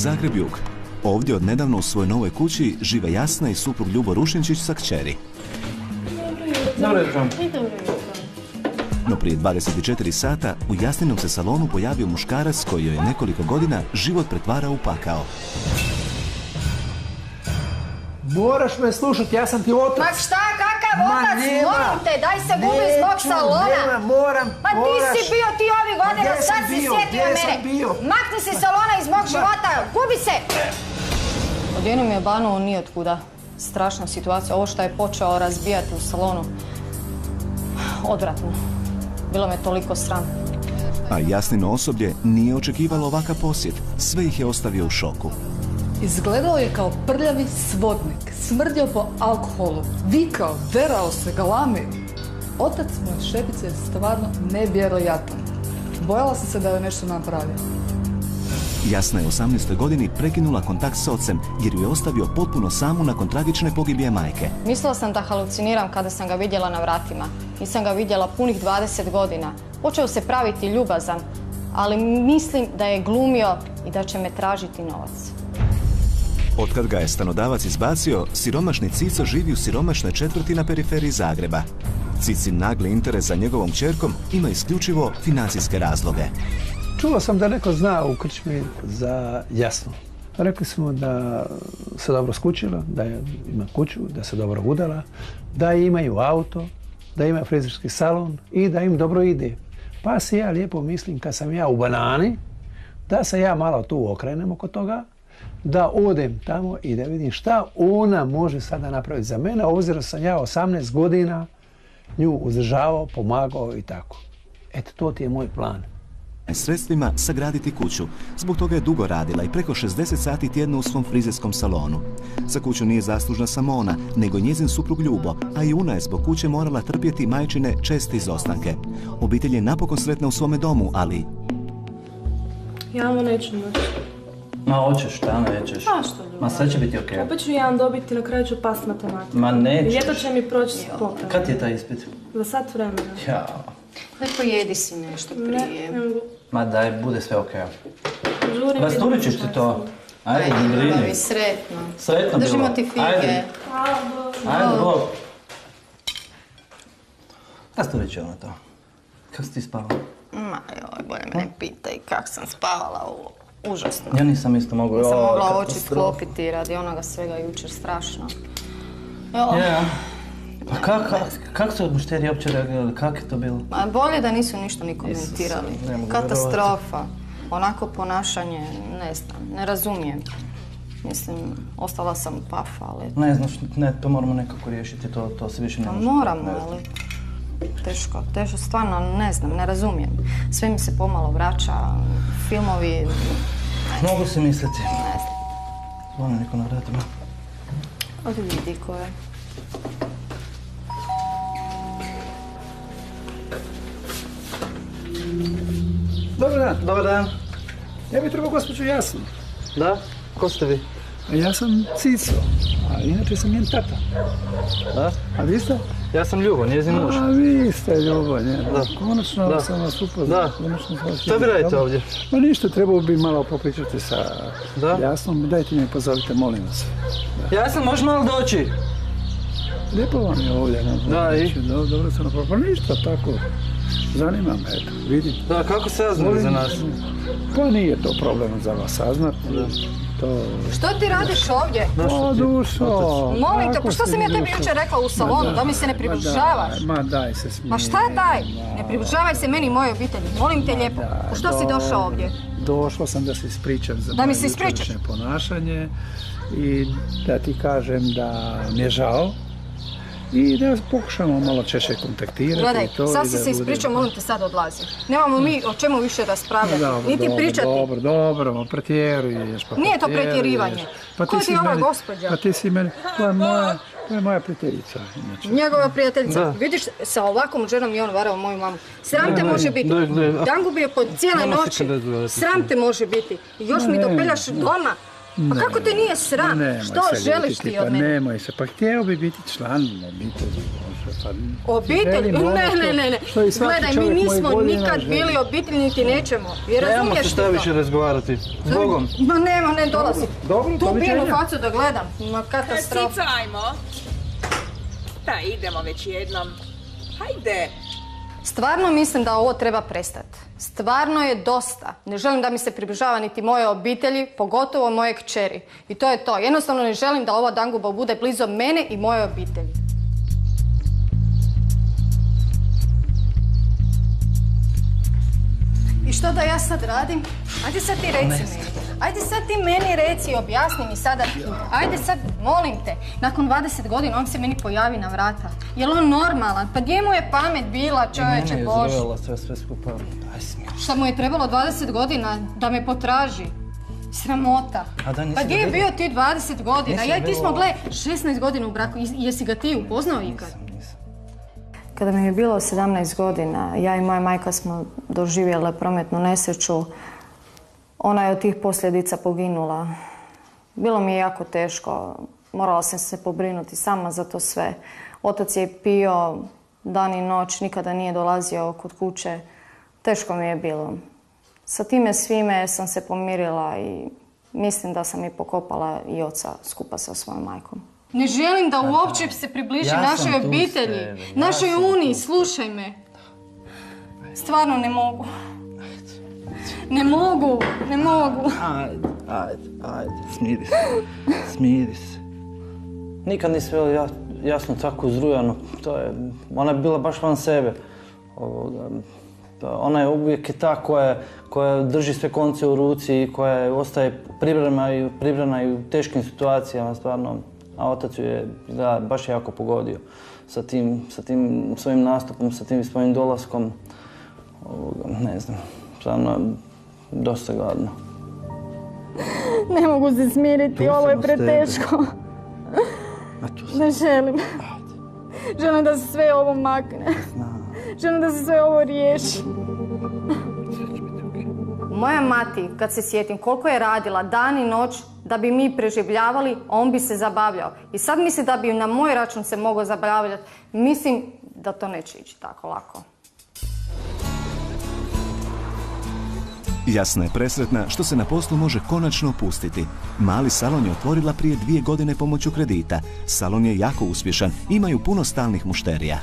Zagreb Jug. Ovdje odnedavno u svojoj novoj kući žive Jasna i suprug Ljubo Rušinčić sa kćeri. Dobro jutro. No prije 24 sata u Jasninom se salonu pojavio muškarac koji joj je nekoliko godina život pretvarao u pakao. Moraš me slušati, ja sam ti otac. Ma šta, kakav otac? Molim te, daj se gubi zbog salona. Moram, Ma ti si bio ti ovih godina, sad si sjetio mene. Makni se salona iz mog života, gubi se. Odjednom je banuo nijotkuda. Strašna situacija, ovo što je počeo razbijati u salonu. Odvratno. Bilo me toliko sram. A Jasnino osoblje nije očekivalo ovakav posjet. Sve ih je ostavio u šoku. Izgledao je kao prljavi svodnik, smrdio po alkoholu, vikao, derao se, galamio. Otac moje šefice je stvarno nevjerojatan. Bojala sam se da je nešto napravio. Jasna je u 18. godini prekinula kontakt s ocem jer ju je ostavio potpuno samu nakon tragične pogibije majke. Mislila sam da haluciniram kada sam ga vidjela na vratima. Nisam ga vidjela punih 20 godina. Počeo se praviti ljubazan, ali mislim da je glumio i da će me tražiti novac. Otkad ga je stanodavac izbacio, siromašni Cico živi u siromašnoj četvrti na periferiji Zagreba. Cicin nagli interes za njegovom kćerkom ima isključivo financijske razloge. Čuo sam da neko zna u krčmi za Jasnu. Rekli smo da se dobro skućila, da ima kuću, da se dobro udala, da imaju auto, da ima frizerski salon i da im dobro ide. Pa si ja lijepo mislim kad sam ja u banani, da se ja malo tu okrenem oko toga, da odem tamo i da vidim šta ona može sada napraviti za mene, obzirom sam ja 18 godina nju uzdržavao, pomagao i tako. Eto, to ti je moj plan. Sredstvima sagraditi kuću. Zbog toga je dugo radila i preko 60 sati tjedno u svom frizerskom salonu. Za kuću nije zaslužna samo ona, nego i njezin suprug Ljubo, a i ona je zbog kuće morala trpjeti majčine česte izostanke. Obitelj je napokon sretna u svome domu, ali... Ja mu neću moći. Ma hoćeš, šta nećeš? Pa što Ljubo? Ma sve će biti okej. Opet ću jedan dobiti, na kraju ću past matematiku. Ma nećeš. Ljeto će mi proći s popravljom. Kad je taj ispit? Za sat vremena. Ja. Lepo jedi si nešto prije. Ne mogu. Ma daj, bude sve okej. Žurim. Rasturit ćeš ti to. Ajde, ne brini. Ljubavi, sretno. Sretno bilo. Držimo ti fige. Ajde. Hvala Bogu. Ajde, Bog. Rasturit će ona to. Kako si ti spavala? Ma joj, bolje me ne pitaj kak sam spavala ovo. Užasno. Ja nisam isto mogla. Nisam mogla oči sklopiti radi onoga svega jučer, strašno. Ja. Pa kako su mušteriji uopće reagirali? Kako je to bilo? Ma bolje da nisu ništa ni komentirali. Katastrofa. Onako ponašanje, ne znam, ne razumijem. Mislim, ostala sam u pafu, ali... Ne znaš, ne, to moramo nekako riješiti, to se više ne može. Moramo, ali... Teško, stvarno ne znam, ne razumijem. Sve mi se pomalo vraća, filmovi... Mogu si misliti. Ne znam. Zvoni niko na vratima. Odi vidi ko je. Dobar dan. Dobar dan. Ja bih trebao gospođu Jasnu. Da? Ko ste vi? Ja sam Cico, a inače sam njen tata. Da? A vi ste? Ja sam Ljubo, njezin muž. A vi ste Ljubo, njena. Da. Konačno sam vas upoznao. Da. Šta vi radite ovdje? Ma ništa, trebao bi malo popričati sa Jasnom. Dajte mi pozovite, molim vas. Jasno, možeš malo doći? Lijepo vam je ovdje. Da, i? Dobro se napravio. Pa ništa, tako. Zanima me, eto, vidim. Da, kako se saznali za nas? Pa nije to problem za vas saznat. Što ti radiš ovdje? O, dušo. Molim te, pa što sam ja tebi jučer rekla u salonu? Da mi se ne približavaš. Ma daj se smije. Ma šta daj? Ne približavaj se meni i mojoj obitelji. Molim te lijepo. Što si došao ovdje? Došao sam da se ispričam za moje jučerašnje ponašanje i da ti kažem da mi je žao i da pokušamo malo češće kontaktirati. Gledaj, sad si se ispričao, molim te sad odlazi. Nemamo mi o čemu više raspravljati, niti pričati. Dobro, pretjeruješ. Nije to pretjerivanje. Ko ti je ova gospođa? Pa ti si meni, to je moja prijateljica. Njegova prijateljica. Vidiš, sa ovakvom ženom i on varao moju mamu. Sram te može biti. Dangu bi je po cijele noći. Sram te može biti. I još mi dopeljaš doma. Pa kako te nije sram? Što želiš ti od mene? Nemoj se, pa htio bi biti član obitelji. Obitelj? Ne. Gledaj, mi nismo nikad bili obitelj, niti nećemo. Nemamo se šta više razgovarati. Zbogom. Ma nema, ne dolazi. Dobro, tu bijenu facu da gledam. Ma katastrofa. Cico, ajmo. Da, idemo već jednom. Hajde. Stvarno mislim da ovo treba prestati. Stvarno je dosta. Ne želim da mi se približava niti moje obitelji, pogotovo moje kćeri. I to je to. Jednostavno ne želim da ova danguba bude blizu mene i moje obitelji. I što da ja sad radim? Ajde sad ti reci meni. Ajde sad ti meni reci i objasni mi sada. Ajde sad, molim te. Nakon 20 godina on se meni pojavi na vrata. Je li on normalan? Pa gdje mu je pamet bila, čovječe Bože? Mene je izrojala sve skupa. Daj smiješ. Šta mu je trebalo 20 godina da me potraži? Sramota. Pa gdje je bio ti 20 godina? Ja i ti smo, gle, 16 godina u braku. Jesi ga ti upoznao ikad? Kada mi je bilo 17 godina, ja i moja majka smo doživjele prometnu nesreću. Ona je od tih posljedica poginula. Bilo mi je jako teško. Morala sam se pobrinuti sama za to sve. Otac je pio dan i noć, nikada nije dolazio kod kuće. Teško mi je bilo. Sa time svime sam se pomirila i mislim da sam i pokopala i oca skupa sa svojom majkom. Ne želim da uopće se približi našoj obitelji, našoj uniji, slušaj me. Stvarno ne mogu. Ne mogu. Ajde, smiri se. Nikad nisi bilo jasno tako uzrujano. Ona je bila baš van sebe. Ona je uvijek ta koja drži sve konce u ruci i koja ostaje pribrana i u teškim situacijama, stvarno. A otac ju je baš jako pogodio sa tim svojim nastupom, sa tim svojim dolaskom. Ne znam, stvarno dosta gladno. Ne mogu se smiriti, ovo je preteško. Ne želim. Želim da se sve ovo makne. Želim da se sve ovo riješi. Moja mati, kad se sjetim koliko je radila dan i noć da bi mi preživljavali, on bi se zabavljao. I sad misli da bi na moj račun se mogao zabavljati. Mislim da to neće ići tako lako. Jasna je presretna što se na poslu može konačno opustiti. Mali salon je otvorila prije 2 godine pomoću kredita. Salon je jako uspješan, imaju puno stalnih mušterija.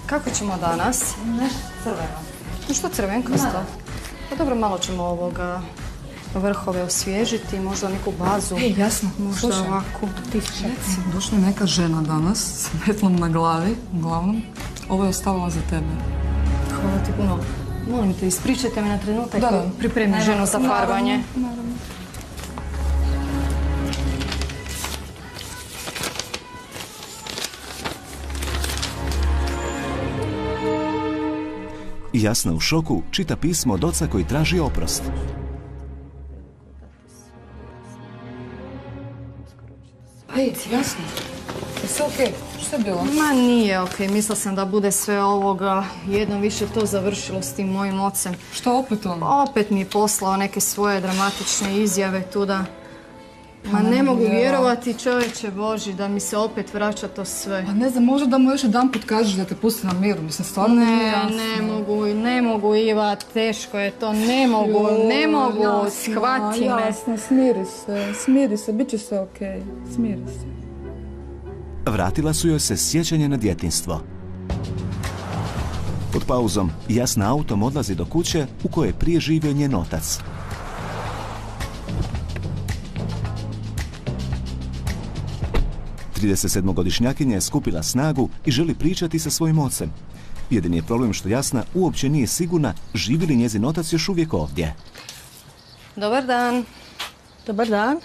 Kako ćemo danas? Nešto crveno. Što crvenkasto? Pa dobro, malo ćemo vrhove osvježiti, možda neku bazu. Jasno. Možda ovako. Došla je neka žena danas s metlom na glavi, uglavnom. Ovo je ostavila za tebe. Hvala ti puno. Molim te, ispričajte me na trenutak. Da. Pripremi ženu za farbanje. Naravno. Jasna u šoku čita pismo od oca koji traži oprost. Ajde, Jasna. Je sve okej? Što je bilo? Ma nije okej. Mislila sam da bude sve ovoga. Jednom više to završilo s tim mojim ocem. Što opet ono? Opet mi je poslao neke svoje dramatične izjave tuda. Ma ne mogu vjerovati, čovječe Boži, da mi se opet vraća to sve. Pa ne znam, možda da mu još jedan put kažeš da te pusti na miru. Mislim, stvarno nije jasno. Ne mogu Iva, teško je to, ne mogu, shvati me. Jasno, smiri se, bit će sve okej, smiri se. Vratila su joj se sjećanje na djetinjstvo. Pod pauzom Jasna autom odlazi do kuće u kojoj je prije živio njen otac. Tridesetsedmogodišnjakinja je skupila snagu i želi pričati sa svojim ocem. Jedini je problem što Jasna uopće nije sigurna živi li njezin otac još uvijek ovdje. Dobar dan. Dobar dan.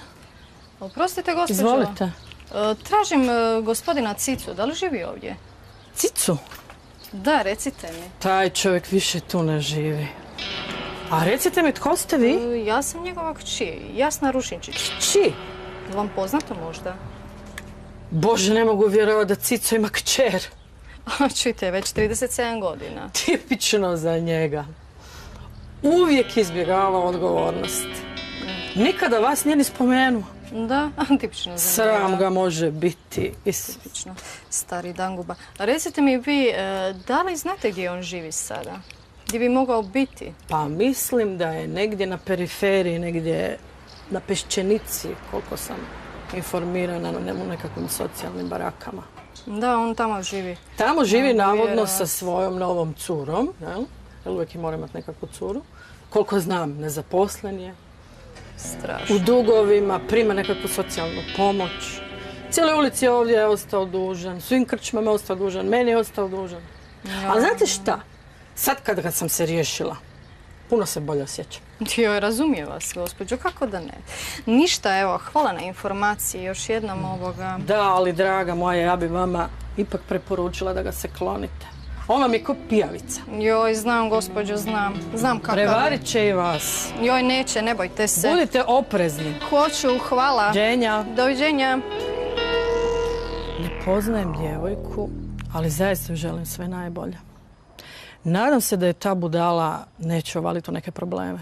Oprostite, gospođo. Izvolite. Tražim gospodina Cicu. Da li živi ovdje? Cicu? Da, recite mi. Taj čovjek više tu ne živi. A recite mi, tko ste vi? Ja sam njegova kći, Jasna Rušinčić. Kći? Je vam poznato možda? Bože, ne mogu vjerovati da Cico ima kćer. Čujte, već 37 godina. Tipično za njega. Uvijek izbjegava odgovornost. Nikada vas nije ni spomenuo. Da, tipično za Sram ga može biti. Tipično. Stari danguba. Recite mi vi, da li znate gdje on živi sada? Gdje bi mogao biti? Pa mislim da je negdje na periferiji, negdje na Peščenici, koliko sam informirana, u nekakvim socijalnim barakama. Da, on tamo živi. Tamo živi navodno sa svojom novom curom, jer uvijek je mora imati nekakvu curu. Koliko znam, nezaposlen je. Strašno. U dugovima, prima nekakvu socijalnu pomoć. Cijeloj ulici ovdje je ostao dužan, svim krčmama je ostao dužan, meni je ostao dužan. A znate šta? Sad kada sam se riješila, puno se bolje osjećam. Joj, razumijem vas, gospođo, kako da ne. Ništa, evo, hvala na informaciji, još jednom ovoga. Da, ali draga moja, ja bi vama ipak preporučila da ga se klonite. On vam je ko pijavica. Joj, znam, gospođo, znam. Znam kakav je. Prevarit će i vas. Joj, neće, ne bojte se. Budite oprezni. Hoću, hvala. Doviđenja. Doviđenja. Ne poznajem djevojku, ali zaista joj želim sve najbolje. Nadam se da je ta budala neće ovaliti u neke probleme.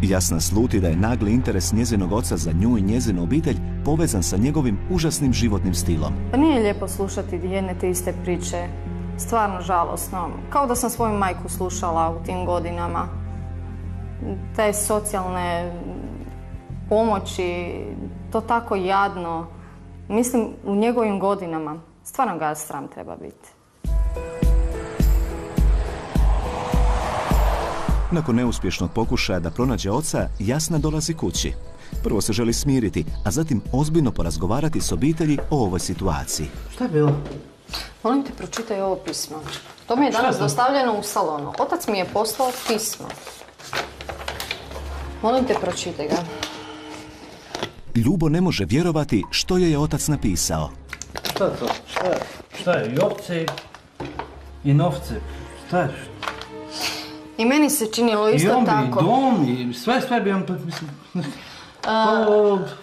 Jasna sluti da je nagli interes njezinog oca za nju i njezinu obitelj povezan sa njegovim užasnim životnim stilom. Pa nije lijepo slušati jedne te iste priče. Stvarno žalosno. Kao da sam svoju majku slušala u tim godinama. Te socijalne pomoći, to tako jadno. Mislim, u njegovim godinama. Stvarno ga sram treba biti. Nakon neuspješnog pokušaja da pronađe oca, Jasna dolazi kući. Prvo se želi smiriti, a zatim ozbiljno porazgovarati s obitelji o ovoj situaciji. Šta je bilo? Molim te, pročitaj ovo pismo. To mi je danas dostavljeno u salonu. Otac mi je poslao pismo. Molim te, pročitaj ga. Ljubo ne može vjerovati što joj je otac napisao. Šta je to? Šta je? I ovce i novce. Šta je? I meni se činilo isto tako. I on bi, i dom, i sve bi on...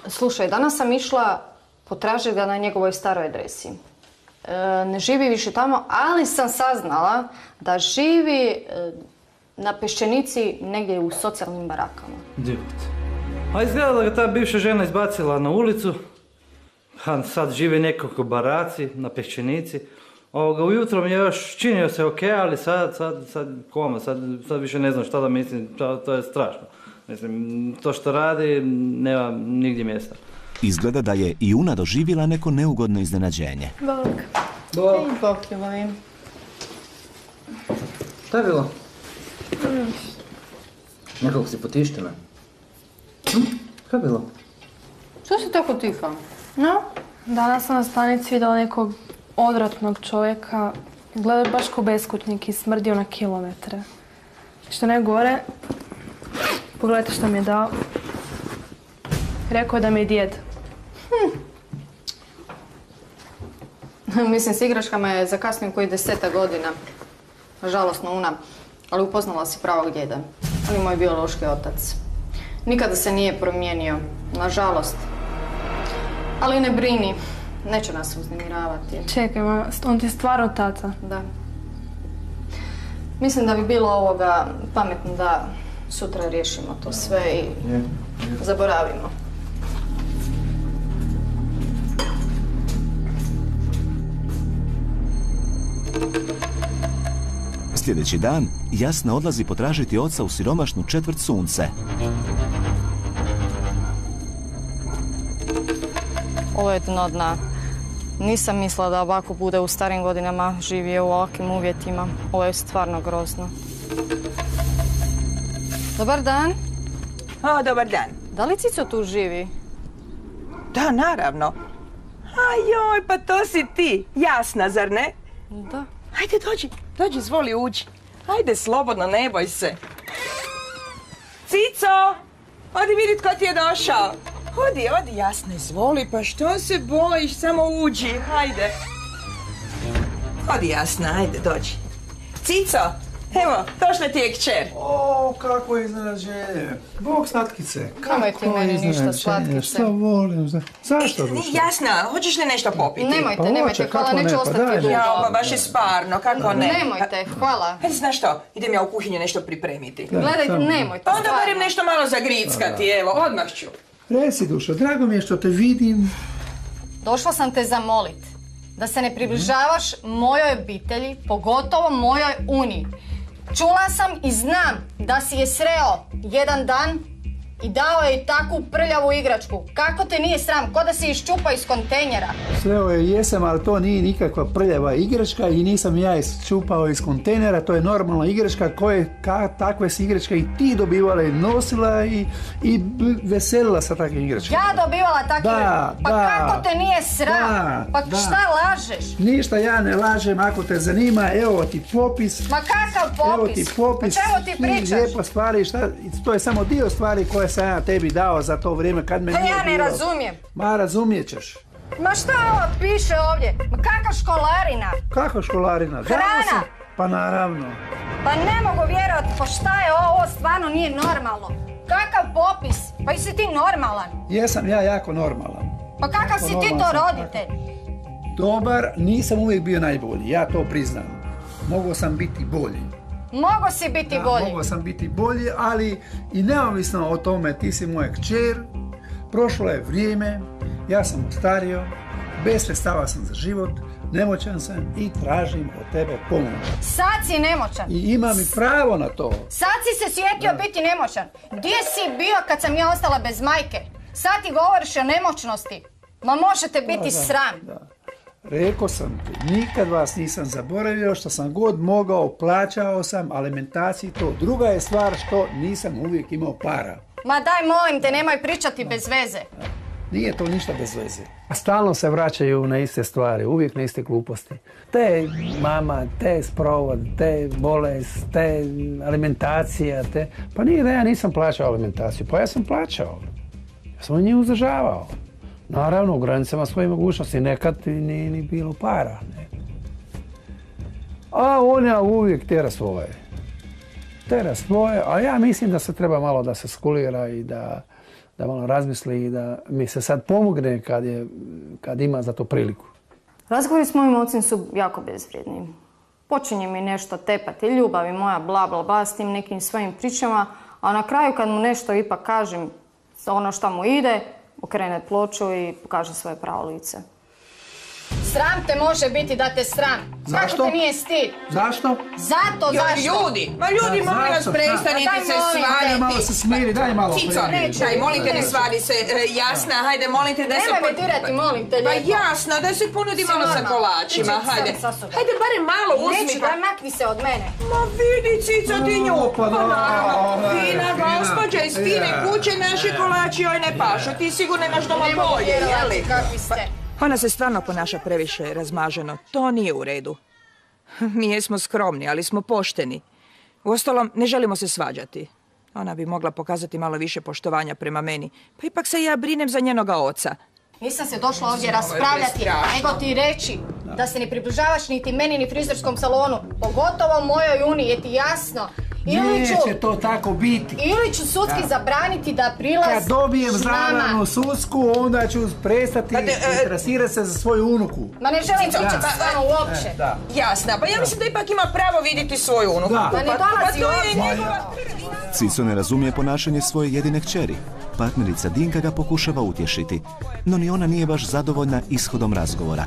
Slušaj, danas sam išla potražiti ga na njegovoj staroj adresi. Ne živi više tamo, ali sam saznala da živi na Peščenici negdje u socijalnim barakama. Divot. A izgleda da ga ta bivša žena izbacila na ulicu. A sad živi nekako baraci na Peščenici. Ujutro mi je još činio se ok, ali sad koma, sad više ne znam šta da mislim, to je strašno. Mislim, to što radi nema nigdje mjesta. Izgleda da je i Una doživjela neko neugodno iznenađenje. Bog. Bog ljubavi. Šta je bilo? Nekako si potištena. Šta je bilo? Što si tako tiha? No, danas sam na stanici vidjela nekog odvratnog čovjeka. Gleda baš ko beskućnik i smrdio na kilometre. Što ne gore, pogledajte što mi je dao. Rekao je da mi je djed. Mislim, s igračkama je zakasnio koji 10 godina. Žalosno, Una. Ali upoznala si pravog djeda. On je moj biološki otac. Nikada se nije promijenio, nažalost. Ali ne brini, neće nas uznemiravati. Čekaj, mama, on ti je stvarno tata? Da. Mislim da bi bilo ovoga pametno da sutra riješimo to sve i zaboravimo. Sljedeći dan, Jasna odlazi potražiti oca u siromašnu četvrt Sunce. Ovo je dno dna. Nisam mislila da ovako bude u starim godinama živio u ovakvim uvjetima. Ovo je stvarno grozno. Dobar dan. Dobar dan. Da li Cico tu živi? Da, naravno. Joj, pa to si ti. Jasna, zar ne? Da. Ajde, dođi, izvoli, uđi. Ajde, slobodno, ne boj se. Cico, odi vidi tko ti je došao. Odi, Jasna, izvoli, pa što se bojiš, samo uđi, hajde. Odi, Jasna, ajde, dođi. Cico, Evo, došla ti je kćer. O, kako je iznenađenje. Bog slatkice. Nemoj ti meni ništa slatkice. Što volim. Zašto duša? Jasna, hoćeš li nešto popiti? Nemojte, hvala, neću ostati dugo. Ja, baš je sparno, kako ne? Nemojte, hvala. Hajde, znaš što, idem ja u kuhinju nešto pripremiti. Gledajte, nemojte. Pa onda barem nešto malo zagrickati, evo, odmah ću. Reci dušo, drago mi je što te vidim. Došla sam te zamolit da se ne približavaš mojoj obitelji, pogotovo mojoj Uni. Čula sam i znam da si je sreo jedan dan i dao je takvu prljavu igračku. Kako te nije sram, ko da si iščupao iz kontejnera? Sreo je jesam, ali to nije nikakva prljava igračka i nisam ja iščupao iz kontejnera, to je normalna igračka takve si igračke i ti dobivala i nosila i veselila sa takvim igračkama. Ja dobivala takve? Pa kako te nije sram? Pa šta lažeš? Ništa ja ne lažem, ako te zanima, evo ti popis. Ma kakav popis? Evo ti popis. O čemu ti pričaš? Lijepo stvari, to je samo dio stvari koje sam ja tebi dao za to vrijeme kad me nije bilo. Pa ja ne razumijem. Ma razumijet ćeš. Ma šta ovo piše ovdje? Ma kakva školarina? Kakva školarina? Hrana! Pa naravno. Pa ne mogu vjerovati, pa šta je ovo stvarno nije normalno? Kakav popis? Pa jesi ti normalan? Jesam ja jako normalan. Pa kakav si ti to roditelj? Dobar, nisam uvijek bio najbolji, ja to priznam. Mogao sam biti bolji. Mogo si biti bolji. Mogao sam biti bolji, ali i neovisno o tome, ti si moja kćer, prošlo je vrijeme, ja sam ostario, bez sredstava sam za život, nemoćan sam i tražim od tebe pomoć. Sad si nemoćan. I imam i pravo na to. Sad si se sjetio biti nemoćan. Gdje si bio kad sam ja ostala bez majke? Sad ti govoriš o nemoćnosti. Ma možete biti sram. Rekao sam ti, nikad vas nisam zaboravio, što sam god mogao, plaćao sam alimentaciji to. Druga je stvar što nisam uvijek imao para. Ma daj molim te, nemoj pričati bez veze. Nije to ništa bez veze. A stalno se vraćaju na iste stvari, uvijek na iste gluposti. Te mama, te sprovod, te bolest, te alimentacija, te... Pa nije da ja nisam plaćao alimentaciju, pa ja sam plaćao. Ja sam njih uzdržavao. Naravno, u granicama svoje mogućnosti, nekad nije ni bilo para. Ne. A ona uvijek tera svoje. Tera svoje, a ja mislim da se treba malo da se skulira i da malo razmisli i da mi se sad pomogne kad ima za to priliku. Razgovori s mojim ocem su jako bezvrijedni. Počinje mi nešto tepati, ljubavi moja, bla bla bla, s tim nekim svojim pričama, a na kraju kad mu nešto ipak kažem, ono što mu ide, okrene ploču i pokaže svoje pravo lice. Sram te može biti da te sram. Zašto? Kako te nije stid? Zašto? Zato, zašto? Ljudi, molim vas, prestanite se svaditi. Daj malo se smiri, daj malo. Cico, daj, molim te, ne svadi se. Jasna, hajde, molim te da se... Nemoj me dirati, molim te, lijepo. Pa jasno, da se ponudi malo sa kolačima, hajde. Hajde, barem malo uzmi. Neću, daj, makni se od mene. Ma vidi, Cico, ti nju. Pa naravno, fina gospođa iz fine kuće, naši kolači joj ne pašu. Ti sigurno imaš doma bolje, jeli? Kakvi ste. Ona se stvarno ponaša previše razmaženo. To nije u redu. Mi jesmo skromni, ali smo pošteni. Uostalom, ne želimo se svađati. Ona bi mogla pokazati malo više poštovanja prema meni. Pa ipak se ja brinem za njenoga oca. Nisam se došla ovdje raspravljati, nego ti reći da se ne približavaš niti meni ni frizerskom salonu. Pogotovo mojoj Uni, je ti jasno? Neće to tako biti. Ili ću sudski zabraniti da prilaz kad dobijem zabranu sudsku, onda ću prestati interesirati se za svoju unuku. Ma ne želim pričati s vama uopće. Jasna, pa ja mislim da ipak ima pravo vidjeti svoju unuku. Pa ne dolazi ovdje. Cico ne razumije ponašanje svoje jedine kćeri. Partnerica Dinka ga pokušava utješiti, no ni ona nije baš zadovoljna ishodom razgovora.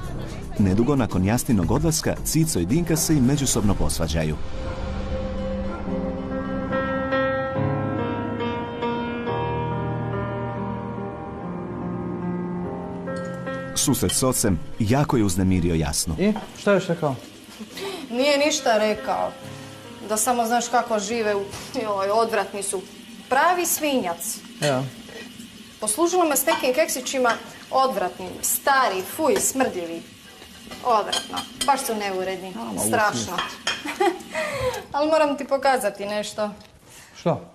Nedugo nakon Jasninog odlaska, Cico i Dinka se i međusobno posvađaju. Susret s ocem jako je uznemirio Jasnu. I? Šta je još rekao? Nije ništa rekao. Da samo znaš kako žive, odvratni su. Pravi svinjac. Ja. Poslužilo me s nekim keksićima odvratni, stari, fuj, smrdljivi. Odvratno. Baš su neuredni. Strašno. Ali moram ti pokazati nešto. Što?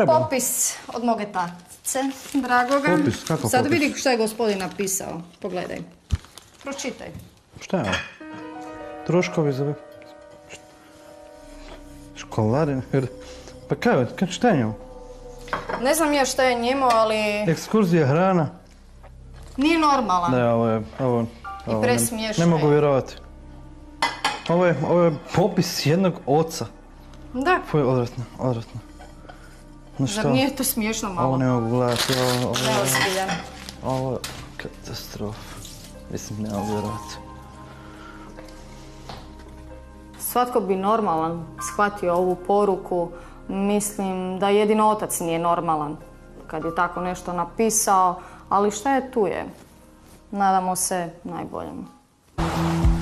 Popis od moge tatice, dragoga. Popis? Kako popis? Sad vidi što je gospodin napisao. Pogledaj. Pročitaj. Šta je ovo? Troškovi za... Školarina? Pa šta je njemu? Ne znam ja šta je njemu, ali... Ekskurzija, hrana. Nije normalan. Ne, ovo I presmiješno je. Ne mogu je. vjerovati. Ovo je popis jednog oca. Da. Ovo je odvratno. No Zar nije to smiješno malo? Ovo ne mogu gledati. Neozbiljan. Ovo je katastrofa. Mislim, ne mogu vjerovati. Svatko bi normalan shvatio ovu poruku. Mislim da jedino otac nije normalan kad je tako nešto napisao, ali šta je tu je. Nadamo se najboljem.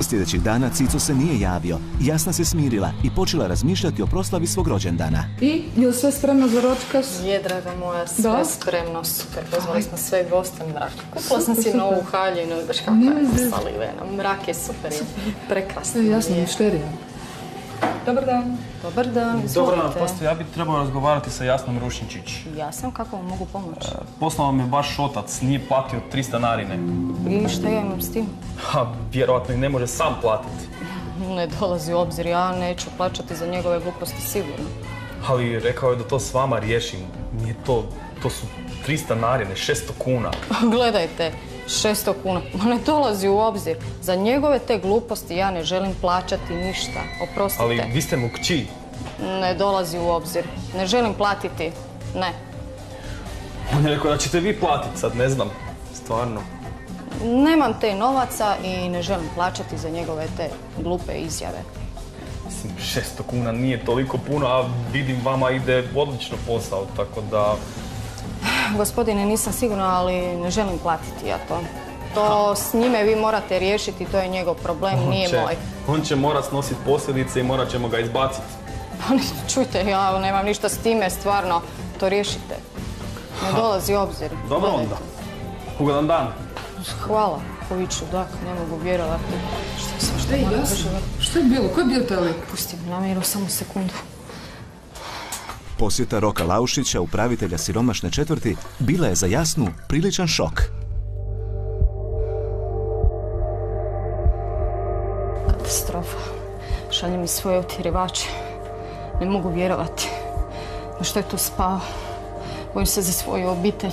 Sljedećih dana Cico se nije javio, Jasna se smirila i počela razmišljati o proslavi svog rođendana. I, je li sve spremno za ročkas? Je, draga moja, sve spremno, super. Pozvali smo sve goste, mrak. Kupila sam si novu haljinu, daš kako je salivena. Mrak je super, je prekrasno. Jasno, mišterija. Dobar dan. Dobar dan, izvolite. Dobar dan, postoji, ja bih trebao razgovarati sa Jasnom Rušničić. Jasno, kako vam mogu pomoći? Poslao mi je vaš otac, nije platio 300 narine. I šta ja imam s tim? Vjerojatno i ne može sam platiti. Ne dolazi u obzir, ja neću plaćati za njegove gluposti sigurno. Ali rekao je da to s vama riješim. Nije to su 300 narine, 600 kuna. Gledajte, 600 kuna, ne dolazi u obzir. Za njegove te gluposti ja ne želim plaćati ništa, oprostite. Ali vi ste mu kći. Ne dolazi u obzir, ne želim platiti, ne. On je rekao da ćete vi platiti, sad ne znam, stvarno. Nemam te novaca i ne želim plaćati za njegove te glupe izjave. Mislim, 600 kuna nije toliko puno, a vidim vama ide odlično posao, tako da... Gospodine, nisam sigurna, ali ne želim platiti ja to. To s njime vi morate riješiti, to je njegov problem, nije moj. On će morat snositi posljedice i morat ćemo ga izbaciti. Čujte, ja nemam ništa s time, stvarno, to riješite. Ne dolazi u obzir. Dobro onda. Ugodan dan. Hvala, Koviću, dak, ne mogu vjerovati. Šta je Jasno? Što je bilo? Ko je bio taj lik? Pusti me na miru, samo sekundu. Posjeta Roka Laušića, upravitelja siromašne četvrti, bila je za Jasnu priličan šok. Katastrofa. Šalje mi svoje utjerivače. Ne mogu vjerovati. Na što je tu spao? Bojim se za svoju obitelj.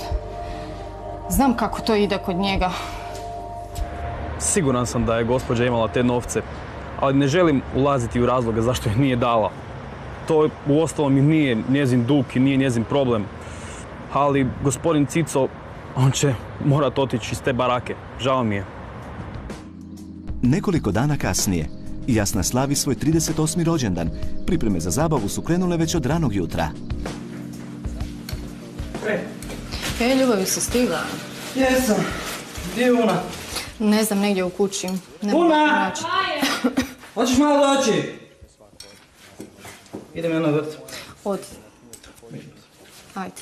Znam kako to ide kod njega. Siguran sam da je gospođa imala te novce, ali ne želim ulaziti u razloge zašto ih nije dala. To uostalom i nije njezin dug i nije njezin problem. Ali gospodin Cico, on će morat otići iz te barake. Žao mi je. Nekoliko dana kasnije, Jasna slavi svoj 38. rođendan. Pripreme za zabavu su krenule već od ranog jutra. Ljubavi se stigla. Jesam. Gdje je Una? Ne znam, negdje u kući. Una! Hoćeš malo doći? Idem ja na vrt. Odi. Ajde.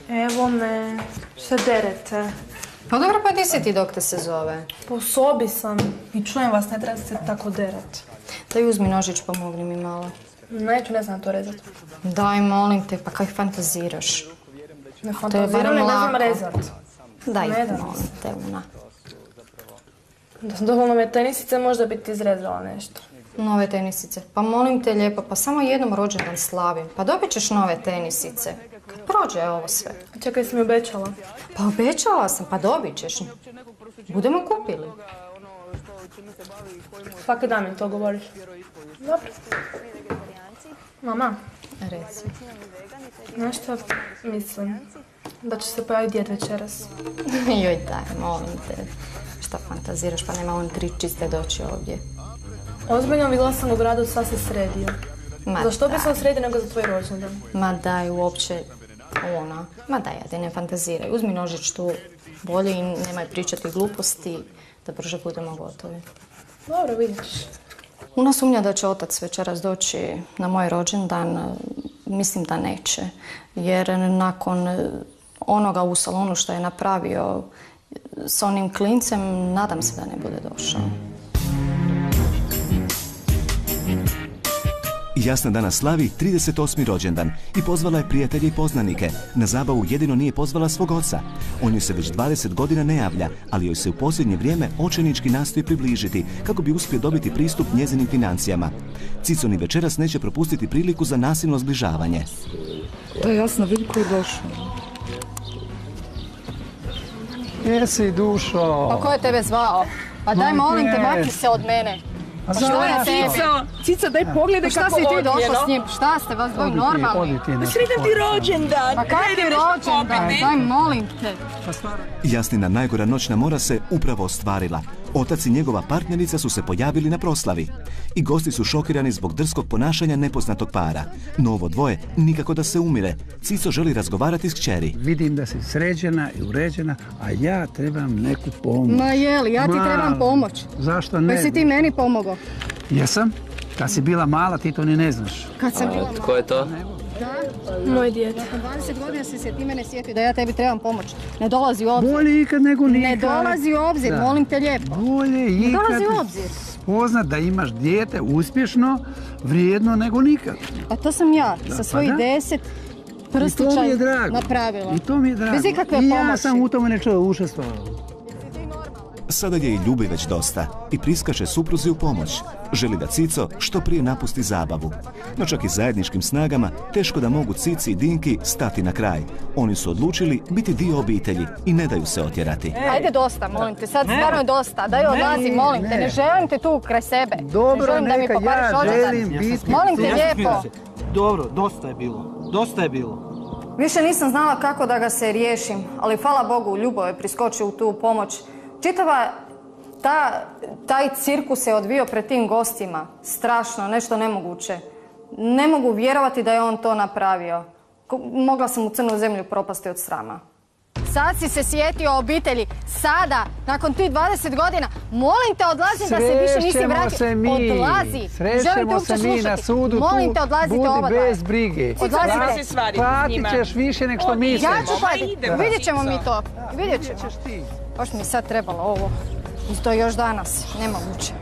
Evo me, se derete. Pa dobro, pa di si ti dok te se zove? Po sobi sam i čujem vas, ne treba se tako deret. Daj uzmi nožić, pomogni mi malo. Neću, ne znam to rezati. Daj, molim te, pa kaj fantaziraš? Ne fantaziram, ne znam rezat. Daj, molim te, Una. Dovoljno me tenisice, možda bi ti izrezala nešto. Nove tenisice. Pa molim te lijepo, pa samo jednom rođendan slavim. Pa dobit ćeš nove tenisice. Kad prođe ovo sve. Čekaj, si mi obećala. Pa obećala sam, pa dobit ćeš. Budemo kupili. Svaki dan mi to govoriš. Dobro. Mama. Reci. Znaš što mislim? Da će se pojaviti djed večeras. Joj daj, molim te. Šta fantaziraš, pa nema on 3 čiste doći ovdje. Ozbiljno, vidjela sam u gradu, sad se sredio. Zašto bi se sredio nego za tvoj rođendan? Ma daj, uopće ona. Ma daj, ajde, ne fantaziraj. Uzmi nožić tu bolje i nemaj pričati gluposti, da brže budemo gotovi. Dobro, vidiš. Una sumnja da će otac večeras doći na moj rođendan. Mislim da neće. Jer nakon onoga u salonu što je napravio s onim klincem, nadam se da ne bude došao. Jasna danas slavi 38. rođendan i pozvala je prijatelje i poznanike. Na zabavu jedino nije pozvala svog oca. On joj se već 20 godina ne javlja, ali joj se u posljednje vrijeme očajnički nastoji približiti kako bi uspio dobiti pristup njezinim financijama. Cico ni večeras neće propustiti priliku za nasilno zbližavanje. Da, Jasna, vidi ko je došao. Jesi, dušo. Pa ko je tebe zvao? Pa daj molim te, makni se od mene. A što je tebi? Cica, daj pogledaj kako Šta si ti odjeno. došla s njim? Šta ste vas dvoji normalni? Sretan ti rođendan. Pa kak ti rođendan? Daj molim te. Jasnina najgora noćna mora se upravo ostvarila. Otac i njegova partnerica su se pojavili na proslavi. I gosti su šokirani zbog drskog ponašanja nepoznatog para. No ovo dvoje nikako da se umire. Cico želi razgovarati s kćeri. Vidim da si sređena i uređena, a ja trebam neku pomoć. Ma jeli, ja ti trebam pomoć. Zašto ne? Pa si ti meni pomogao? Jesam. Kad si bila mala, ti to ni ne znaš. Kad sam bila Tko je to? Moj dijete. nakon 20 godina si se ti mene sjetio da ja tebi trebam pomoć. Ne dolazi u obzir. Bolje ikad nego nikad. Ne dolazi u obzir, Da. molim te lijepo. Bolje ikad Ne dolazi u obzir. spoznat da imaš dijete uspješno, vrijedno nego nikad. Pa to sam ja sa svojih da. 10 I to mi prstića je drago. napravila. I to mi je drago. Bez ikakve I ja pomoći. sam u tome nečega učestvovao. Sada je i ljubi već dosta i priskače supruzi u pomoć. Želi da Cico što prije napusti zabavu. No čak i zajedničkim snagama teško da mogu Cici i Dinki stati na kraj. Oni su odlučili biti dio obitelji i ne daju se otjerati. Ajde dosta, molim te, sad stvarno je dosta. Daj odlazi, molim te, ne želim te tu kraj sebe. Dobro, ne želim da mi neka pokvariš ja odlazak. želim biti... Molim te lijepo. Dobro, dosta je bilo. Dosta je bilo. Više nisam znala kako da ga se riješim, ali hvala Bogu, Ljubo je priskočio u tu pomoć. Čitava taj cirkus se odvio pred tim gostima. Strašno, nešto nemoguće. Ne mogu vjerovati da je on to napravio. Mogla sam u crnu zemlju propasti od srama. Sad si se sjetio obitelji. Sada, nakon tih 20 godina, molim te odlazi da se više nisi vratio. Odlazi. Srećemo se mi na sudu. Molim te, odlazite oba Budi dva. bez brige. Odlazite. Platit ćeš više nek što misliš. Ja ću platiti. Vidjet ćemo mi to. Vidjet ćemo. Baš mi sad trebalo ovo. I to još danas. Nemoguće.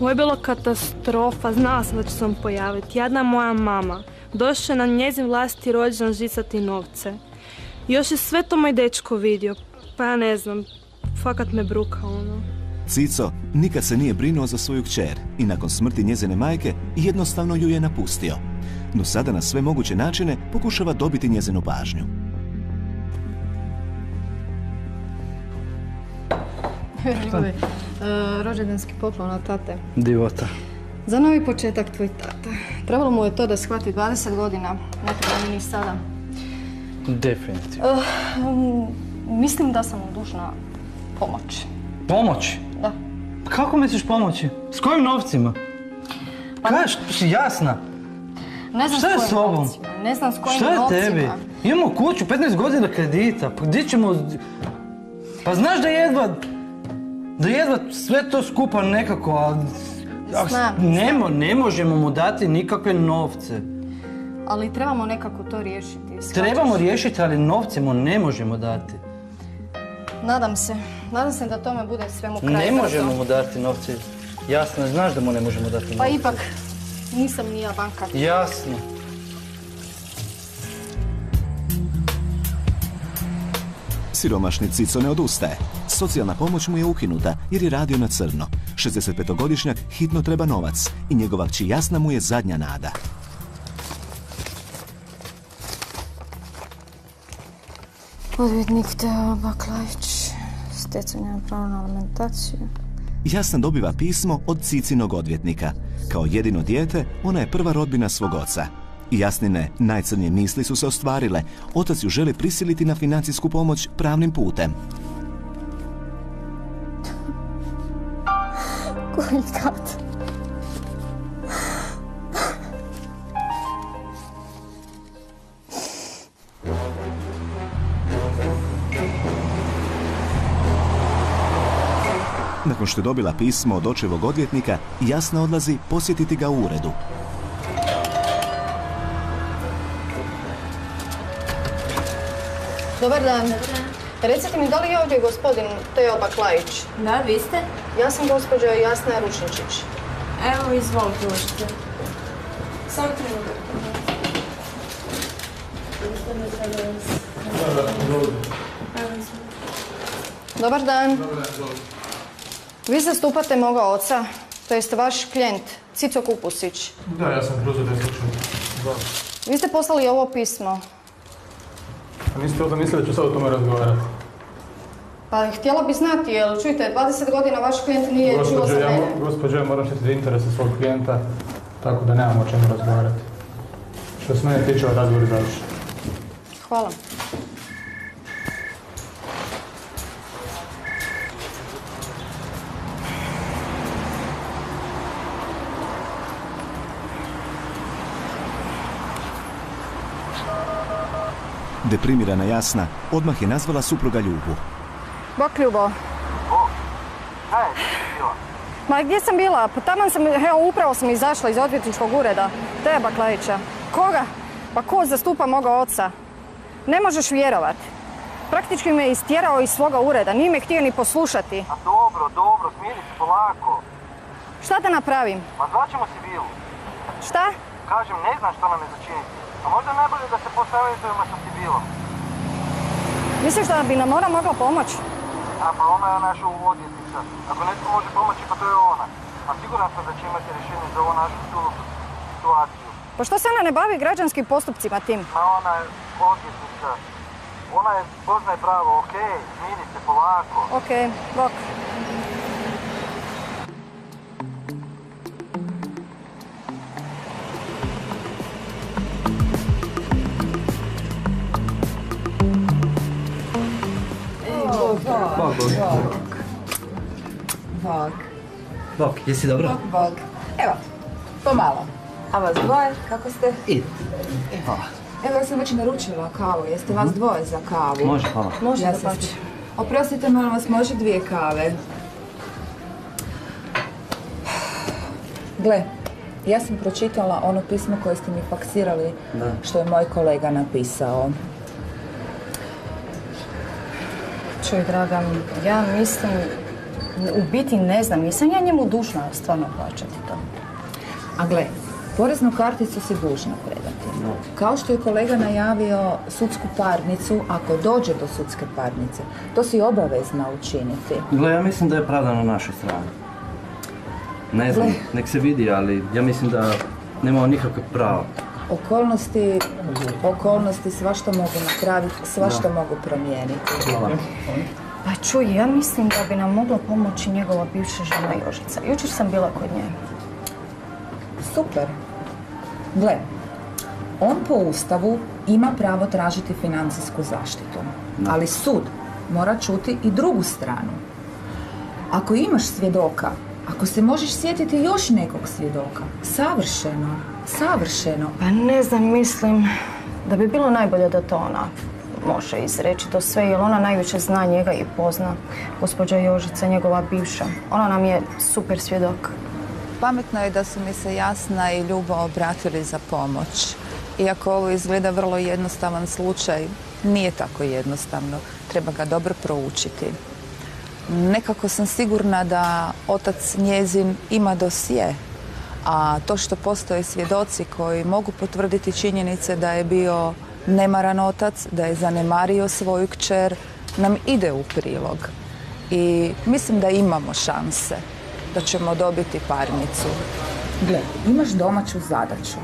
Ovo je bilo katastrofa, znala sam da će se on pojaviti. Jedna moja mama. Došla je na njezin vlastiti rođendan žicati novce. I još je sve to moj dečko vidio. Pa ja ne znam, fakat me bruka ono. Cico nikad se nije brinuo za svoju kćer i nakon smrti njezine majke jednostavno ju je napustio. No sada na sve moguće načine pokušava dobiti njezinu pažnju. Ljubavi, rođendanski poklon od tate. Divota. Za novi početak tvoj tata. Trebalo mu je to da shvati 20 godina. Ne treba mi ni sada. Definitivno. Mislim da sam mu dužna pomoć. Pomoć? Da. Kako misliš pomoći? S kojim novcima? Kažeš, si Jasna. Ne znam Šta je s s tobom? kojim novcima. Ne znam s kojim Šta je novcima. tebi? Imamo kuću, 15 godina kredita. Pa gdje ćemo... Pa znaš da jedva sve to skupa nekako, a... Znam. Ne možemo mu dati nikakve novce. Ali trebamo nekako to riješiti. shvaćaš? Trebamo riješiti, ali novce mu ne možemo dati. Nadam se da tome bude svemu kraj. Ne brzo. možemo mu dati novce. Jasno, znaš da mu ne možemo dati novce. Pa ipak, nisam ni ja bankar. Jasno. Siromašni Cico ne odustaje. Socijalna pomoć mu je ukinuta jer je radio na crno. 65-godišnjak hitno treba novac i njegova kći Jasna mu je zadnja nada. Odvjetnik Teo Baklajić, stjecanje pravo na alimentaciju. Jasna dobiva pismo od Cicinog odvjetnika. Kao jedino dijete, ona je prva rodbina svog oca. Jasnine najcrnije misli su se ostvarile. Otac ju želi prisiliti na financijsku pomoć pravnim putem. Koji kat? Nakon što je dobila pismo od očevog odvjetnika, Jasna odlazi posjetiti ga u uredu. Dobar dan. Recite mi, da li je ovdje gospodin Teo Baklajić? Da, vi ste? Ja sam gospođa Jasna Rušinčić. Evo, izvolite, možete. Samo trenutak. Dobar dan. Vi zastupate moga oca, to jest vaš klijent, Cico Kupusić. Da, ja sam preuzeo slučaj. Vi ste poslali ovo pismo. A niste ovdje mislili da ću sad o tome razgovarati? Pa htjela bi znati, jel čujte, 20 godina vaš klijent nije čuo za mene. Gospođo, ja moram štititi interese svog klijenta, tako da nemamo o čemu razgovarati. Što se mene tiče, razgovor je završen. Hvala. Deprimirana Jasna odmah je nazvala supruga Ljubu. Bok, Ljubo. Ma gdje sam bila? Pa taman sam, evo upravo sam izašla iz odvjetničkog ureda. Teba Klejića. Koga? Pa ko zastupa moga oca? Ne možeš vjerovat. Praktički me istjerao iz svoga ureda, nije me htio ni poslušati. A dobro, smiri se polako. Šta da napravim? Ma zvaćemo Sibilu. Šta? Kažem, ne znam što nam je začiniti. A možda najbolje da se posavjetujemo sa Sibilom. Misliš da bi nam ona mogla pomoći? A pa ona je naša odvjetnica. Ako netko može pomoći, pa to je ona. A siguran sam da će imati rješenje za ovu našu situaciju. Pa što se ona ne bavi građanskim postupcima tim? Ma ona je odvjetnica. Ona je poznaje pravo, okej, smiri se polako. Okej, bok. Bok, jesi dobro? Bok. Evo, pomalo. A vas dvoje, kako ste? Ide. Evo, ja sam već naručila kavu. Jeste vas dvoje za kavu? Može, hvala. Može ja da pači. Oprostite, molim vas, može 2 kave. Gle, ja sam pročitala ono pismo koje ste mi faksirali, što je moj kolega napisao. Čuj, draga, ja mislim, u biti ne znam, nisam ja njemu dužna stvarno plaćati to. A gle, poreznu karticu si dužna predati. Kao što je kolega najavio sudsku parnicu, ako dođe do sudske parnice, to si obavezna učiniti. Gle, ja mislim da je pravda na našoj strani. Ne znam, nek se vidi, ali ja mislim da nemamo nikakvog prava. Okolnosti svašta mogu napraviti, svašta mogu promijeniti. Hvala. Pa čuj, ja mislim da bi nam mogla pomoći njegova bivša žena Jožica. Jučer sam bila kod nje. Super. Gle, on po Ustavu ima pravo tražiti financijsku zaštitu, ali sud mora čuti i drugu stranu. Ako imaš svjedoka, ako se možeš sjetiti još nekog svjedoka, savršeno. Pa ne znam, mislim da bi bilo najbolje da to ona može izreći to sve, jer ona najviše zna njega i pozna. Gospođa Jožica, njegova bivša. Ona nam je super svjedok. Pametno je da su mi se Jasna i Ljubo obratili za pomoć. Iako ovo izgleda vrlo jednostavan slučaj, nije tako jednostavno. Treba ga dobro proučiti. Nekako sam sigurna da otac njezin ima dosje, a to što postoje svjedoci koji mogu potvrditi činjenice da je bio nemaran otac, da je zanemario svoju kćer, nam ide u prilog. I mislim da imamo šanse da ćemo dobiti parnicu. Gle, imaš domaću zadaću.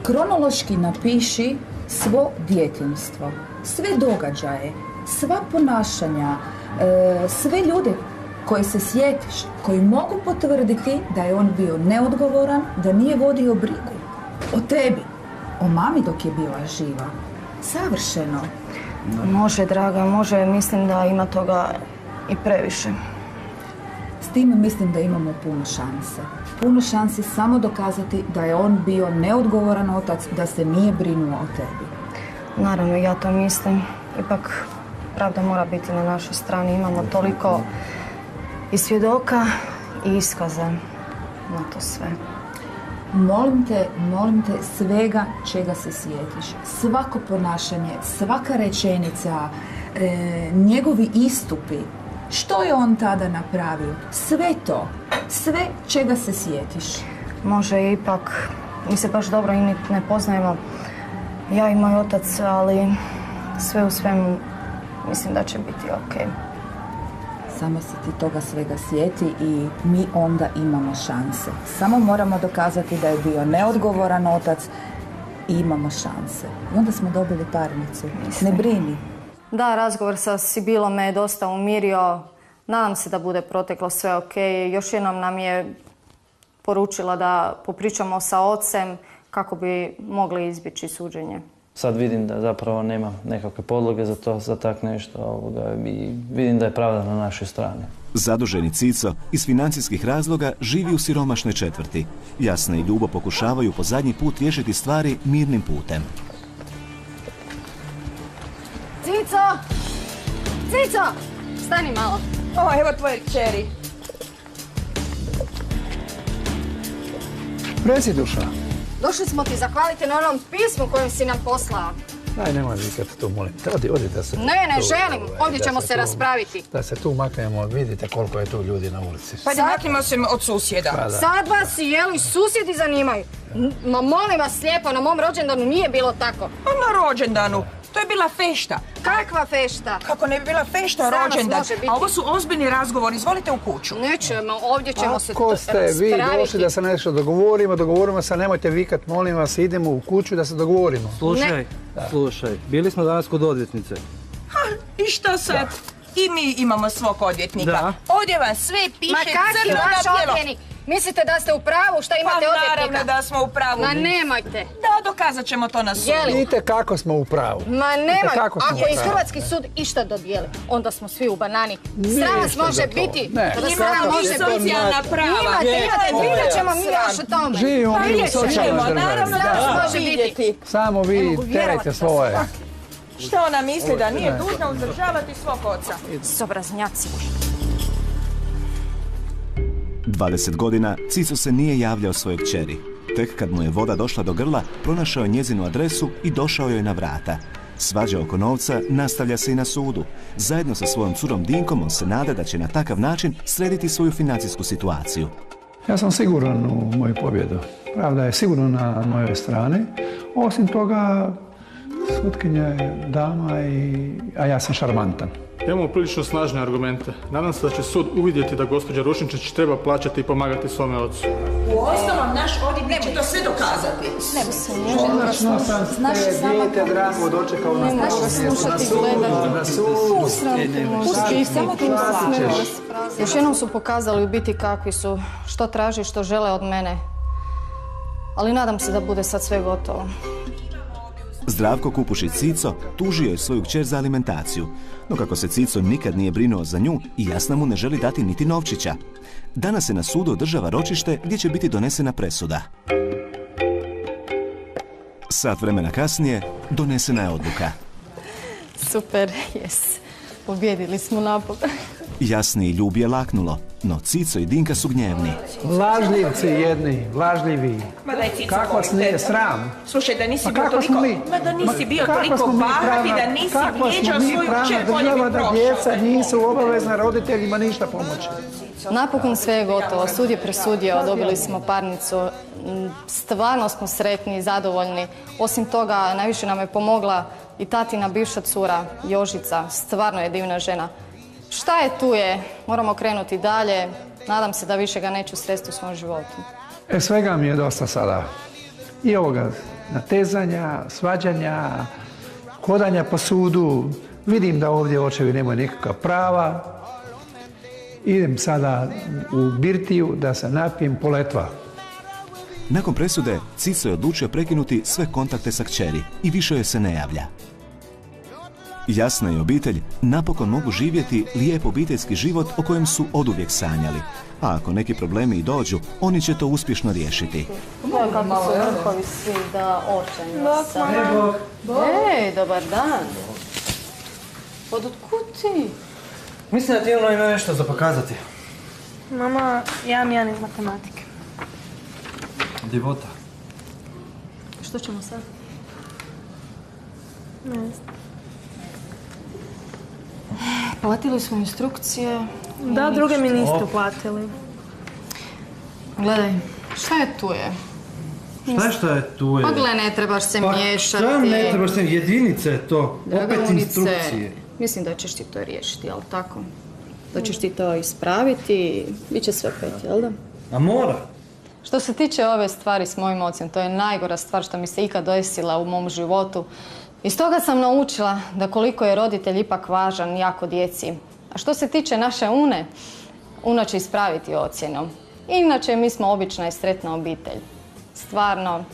Kronološki napiši svo djetinjstvo, sve događaje, sva ponašanja, sve ljude koje se sjetiš, koji mogu potvrditi da je on bio neodgovoran, da nije vodio brigu o tebi, o mami dok je bila živa. Savršeno. Može, draga, može. Mislim da ima toga i previše. S time mislim da imamo puno šanse. Puno šansi samo dokazati da je on bio neodgovoran otac, da se nije brinuo o tebi. Naravno, ja to mislim. Ipak, pravda mora biti na našoj strani. Imamo toliko i svjedoka i iskaza na to sve. Molim te svega čega se sjetiš. Svako ponašanje, svaka rečenica, njegovi istupi, Što je on tada napravio? Sve to. Sve čega se sjetiš. Može ipak, mi se baš dobro i ne poznajemo. Ja i moj otac, ali sve u svemu mislim da će biti okej. Samo se ti toga svega sjeti i mi onda imamo šanse. Samo moramo dokazati da je bio neodgovoran otac i imamo šanse. I onda smo dobili parnicu. Ne brini. Da, razgovor sa Sibilom me je dosta umirio. Nadam se da bude proteklo sve okej. Još jednom nam je poručila da popričamo sa ocem kako bi mogli izbjeći suđenje. Sad vidim da zapravo nema nekakve podloge za to, za tak nešto i vidim da je pravda na našoj strani. Zaduženi Cico iz financijskih razloga živi u siromašnoj četvrti. Jasna i Ljubo pokušavaju po zadnji put riješiti stvari mirnim putem. Cico! Cico! Stani malo. O, evo tvoje kćeri. Reci, duša. Došli smo ti zahvaliti na onom pismu kojem si nam poslao. Daj, nemoj vikati tu, molim. Odi da se... Ne želim. Ovdje ćemo se raspraviti. Da se tu maknemo, vidite koliko je tu ljudi na ulici. Pa da maknemo se od susjeda. Sad vas i susjedi zanimaju. Ma molim vas lijepo, na mom rođendanu nije bilo tako. Pa na rođendanu? To je bila fešta. Kakva fešta? Kako ne bi bila fešta rođendan? A ovo su ozbiljni razgovori, izvolite u kuću. Nećemo, ovdje ćemo se Ako ste vi došli da se nešto dogovorimo se, nemojte vikat, molim vas, idemo u kuću da se dogovorimo. Slušaj, bili smo danas kod odvjetnice. I što sad? I mi imamo svog odvjetnika. Ovdje vam sve piše crno na bijelo. Mislite da ste u pravu, šta imate odvjetnika? Pa naravno da smo u pravu. Ma nemojte. Da, dokazat ćemo to na sudu. Vidite kako smo u pravu. Ma nemoj, ako je Hrvatski sud išta dodijeli, onda smo svi u banani. Sram vas može biti. Imamo i socijalna prava. Vidjet ćemo mi još o tome. Živimo mi u socijalnoj državi. Sram može biti. Samo vi terajte svoje. Što ona misli da nije dužna uzdržavati svog oca? Sobraznjaci. 20 godina Cico se nije javljao svojoj kćeri. Tek kad mu je voda došla do grla, pronašao je njezinu adresu i došao joj na vrata. Svađa oko novca nastavlja se i na sudu. Zajedno sa svojom curom Dinkom on se nada da će na takav način srediti svoju financijsku situaciju. Ja sam siguran u moju pobjedu. Pravda je sigurno na mojoj strani. Osim toga, sutkinja je dama, a ja sam šarmantan. Imamo prilično snažne argumente. Nadam se da će sud uvidjeti da gospođa Rušinčić treba plaćati i pomagati svome ocu. U osnovom naš odvjetnik će to sve dokazati. Ne se Konačno sam te dijete drago dočekao na Još jednom su pokazali u biti kakvi su, što traži, što žele od mene. Ali nadam se da bude sad sve gotovo. Zdravko Kupušić Cico tužio je svoju kćer za alimentaciju, no kako se Cico nikad nije brinuo za nju i Jasna mu ne želi dati niti novčića. Danas se na sudu održava ročište gdje će biti donesena presuda. Sat vremena kasnije donesena je odluka. Super, pobjedili smo napokon. Jasni i Ljubi je laknulo, no Cico i Dinka su gnjevni. Lažljivci jedni, lažljivi. Kako vas nije sram? Slušaj, da nisi bio toliko... da nisi bio toliko bahat i da nisi vrijeđao svoju kćer, bolje bi prošao. Da djeca nisu obavezna roditeljima ništa pomoći. Napokon sve je gotovo, sud je presudio, dobili smo parnicu. Stvarno smo sretni i zadovoljni. Osim toga, najviše nam je pomogla i tatina bivša cura, Jožica. Stvarno je divna žena. Šta je tu je, moramo krenuti dalje. Nadam se da više ga neću sresti u svom životu. Svega mi je dosta sada. I ovoga natezanja, svađanja, hodanja po sudu. Vidim da ovdje očevi nemaju nikakva prava. Idem sada u birtiju da se napijem poletva. Nakon presude, Cico je odlučio prekinuti sve kontakte sa kćeri i više joj se ne javlja. Jasna i obitelj napokon mogu živjeti lijep obiteljski život o kojem su oduvijek sanjali. A ako neki problemi i dođu, oni će to uspješno riješiti. Kako su vrhovi svi da očajno sam. Ej, dobar dan. Od kud ti? Mislim da ti ima nešto za pokazati. Mama, ja imam jedan iz matematike. Divota. Što ćemo sad? Ne znam. Platili smo instrukcije. Da, druge mi niste platili. Gledaj, šta je tu je? Šta je tu je? Pa gle, ne trebaš se miješati. Šta ne trebaš se, jedinica je to, opet instrukcije. Mislim da ćeš ti to riješiti, jel tako? Da ćeš ti to ispraviti i bit će sve pet, jel da? A mora? Što se tiče ove stvari s mojim ocem, to je najgora stvar što mi se ikad desila u mom životu. Iz toga sam naučila da koliko je roditelj ipak važan jako djeci. A što se tiče naše Une, Una će ispraviti ocjenu. Inače, mi smo obična i sretna obitelj. Stvarno,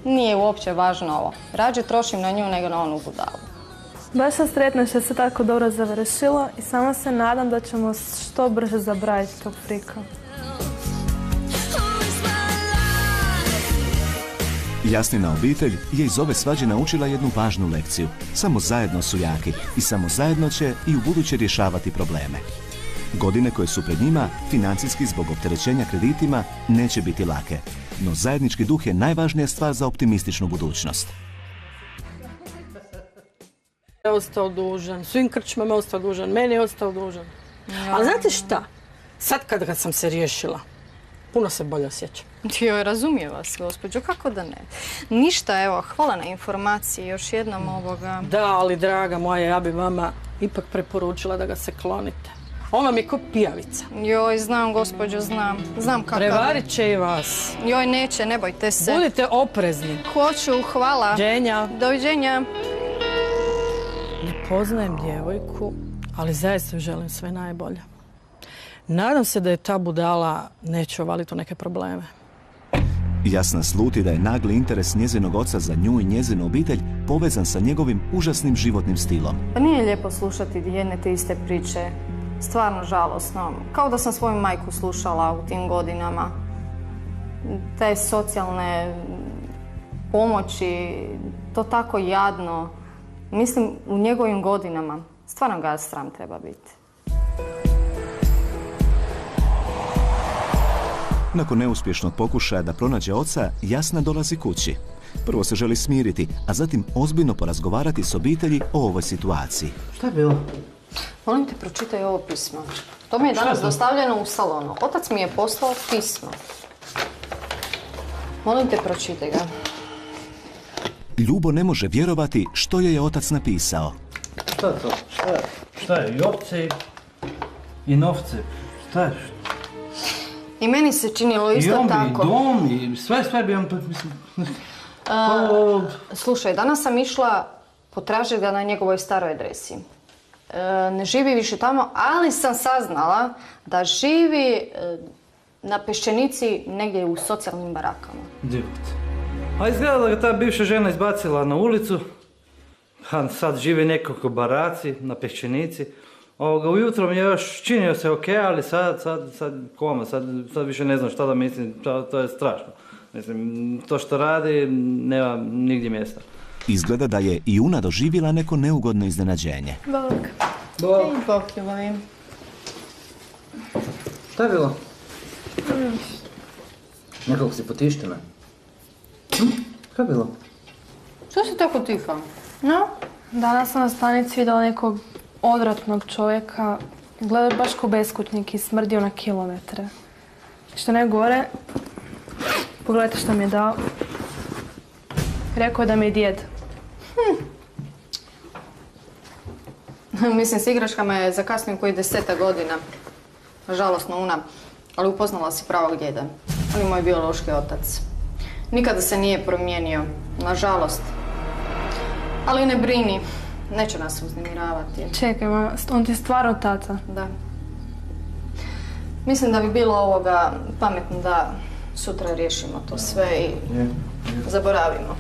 nije uopće važno ovo. Rađe trošim na nju nego na onu budalu. Baš sam sretna što se tako dobro završilo i samo se nadam da ćemo što brže zabraviti tog frika. Jasnina obitelj je iz ove svađe naučila jednu važnu lekciju. Samo zajedno su jaki i samo zajedno će i u buduće rješavati probleme. Godine koje su pred njima, financijski zbog opterećenja kreditima, neće biti lake. No zajednički duh je najvažnija stvar za optimističnu budućnost. Je ostao dužan, svim krčmama je ostao dužan, meni je ostao dužan. Ali znate šta? Sad kad sam se riješila, puno se bolje osjećam. Joj, razumijem vas, gospođo, kako da ne. Ništa, evo, hvala na informaciji, još jednom ovoga. Da, ali draga moja, ja bi vama ipak preporučila da ga se klonite. On vam je ko pijavica. Joj, znam, gospođo, znam. Znam kakav. Prevarit će i vas. Joj, neće, ne bojte se. Budite oprezni. Hoću, hvala. Doviđenja. Doviđenja. Ne poznajem djevojku, ali zaista joj želim sve najbolje. Nadam se da je ta budala neće uvaliti u neke probleme. Jasna sluti da je nagli interes njezinog oca za nju i njezinu obitelj povezan sa njegovim užasnim životnim stilom. Pa nije lijepo slušati jedne te iste priče. Stvarno žalosno. Kao da sam svoju majku slušala u tim godinama. Te socijalne pomoći, to tako jadno. Mislim, u njegovim godinama. Stvarno ga sram treba biti. Nakon neuspješnog pokušaja da pronađe oca, Jasna dolazi kući. Prvo se želi smiriti, a zatim ozbiljno porazgovarati s obitelji o ovoj situaciji. Šta je bilo? Molim te, pročitaj ovo pismo. To mi je danas dostavljeno u salonu. Otac mi je poslao pismo. Molim te, pročitaj ga. Ljubo ne može vjerovati što je otac napisao. Šta je to? Šta je? I ovce i novce. Šta je? I meni se činilo isto tako. I dom, i sve bi on, mislim... Slušaj, danas sam išla potražiti ga na njegovoj staroj adresi. Ne živi više tamo, ali sam saznala da živi na Peščenici negdje u socijalnim barakama. Divot. A izgleda da ga ta bivša žena izbacila na ulicu. A sad živi nekako baraci na Peščenici. Ujutro mi je još činio se ok, ali sad koma, sad više ne znam šta da mislim, to je strašno. Mislim, to što radi nema nigdje mjesta. Izgleda da je i Una doživjela neko neugodno iznenađenje. Bog. Ej, Bog ljubavi. Šta je bilo? Nekako si potiština. Šta je bilo? Što si tako tiha? No? Danas sam na stanici vidjela nekog odvratnog čovjeka. Gleda baš ko beskućnik i smrdio na kilometre. Što ne gore, pogledajte što mi je dao. Rekao je da mi je djed. Mislim, s igračkama je zakasnio koji 10 godina. Žalosno, Una. Ali upoznala si pravog djeda. On je moj biološki otac. Nikada se nije promijenio, nažalost. Ali ne brini, neće nas uznemiravati. Čekaj, mama, on ti je stvarno tata? Da. Mislim da bi bilo ovoga pametno da sutra riješimo to sve i zaboravimo.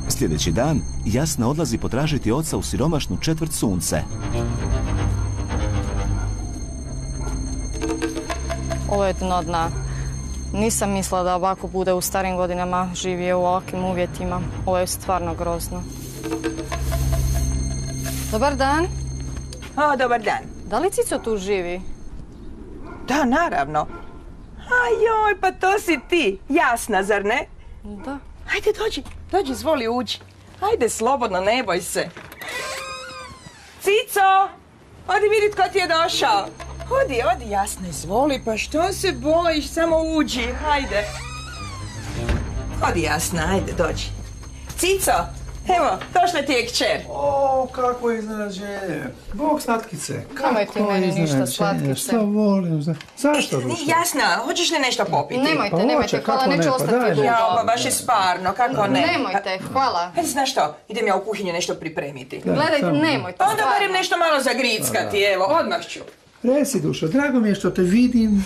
Sljedeći dan, Jasna odlazi potražiti oca u siromašnu četvrt Sunce. Ovo je dno dna. Nisam mislila da ovako bude u starim godinama živio u ovakvim uvjetima. Ovo je stvarno grozno. Dobar dan. Dobar dan. Da li Cico tu živi? Da, naravno. Ajoj, pa to si ti. Jasna, zar ne? Da. Ajde, dođi, izvoli, uđi. Ajde, slobodno, ne boj se. Cico, odi vidi tko ti je došao. Odi, Jasna, izvoli, pa što se bojiš, samo uđi, hajde. Odi, Jasna, ajde, dođi. Cico, evo, došla ti je kćer. O, kako iznenađenje. Bog slatkice. Nemojte meni ništa slatkice. Što volim. Zašto ruša? Jasna, hoćeš li nešto popiti? Nemojte, hvala, neću ostati dugo. Ja, pa baš je sparno, kako ne? Nemojte, hvala. Ajde, znaš što, idem ja u kuhinju nešto pripremiti. Gledajte, nemojte. Onda barem nešto malo zagrickati, evo, odmah ću. Reci, dušo, drago mi je što te vidim.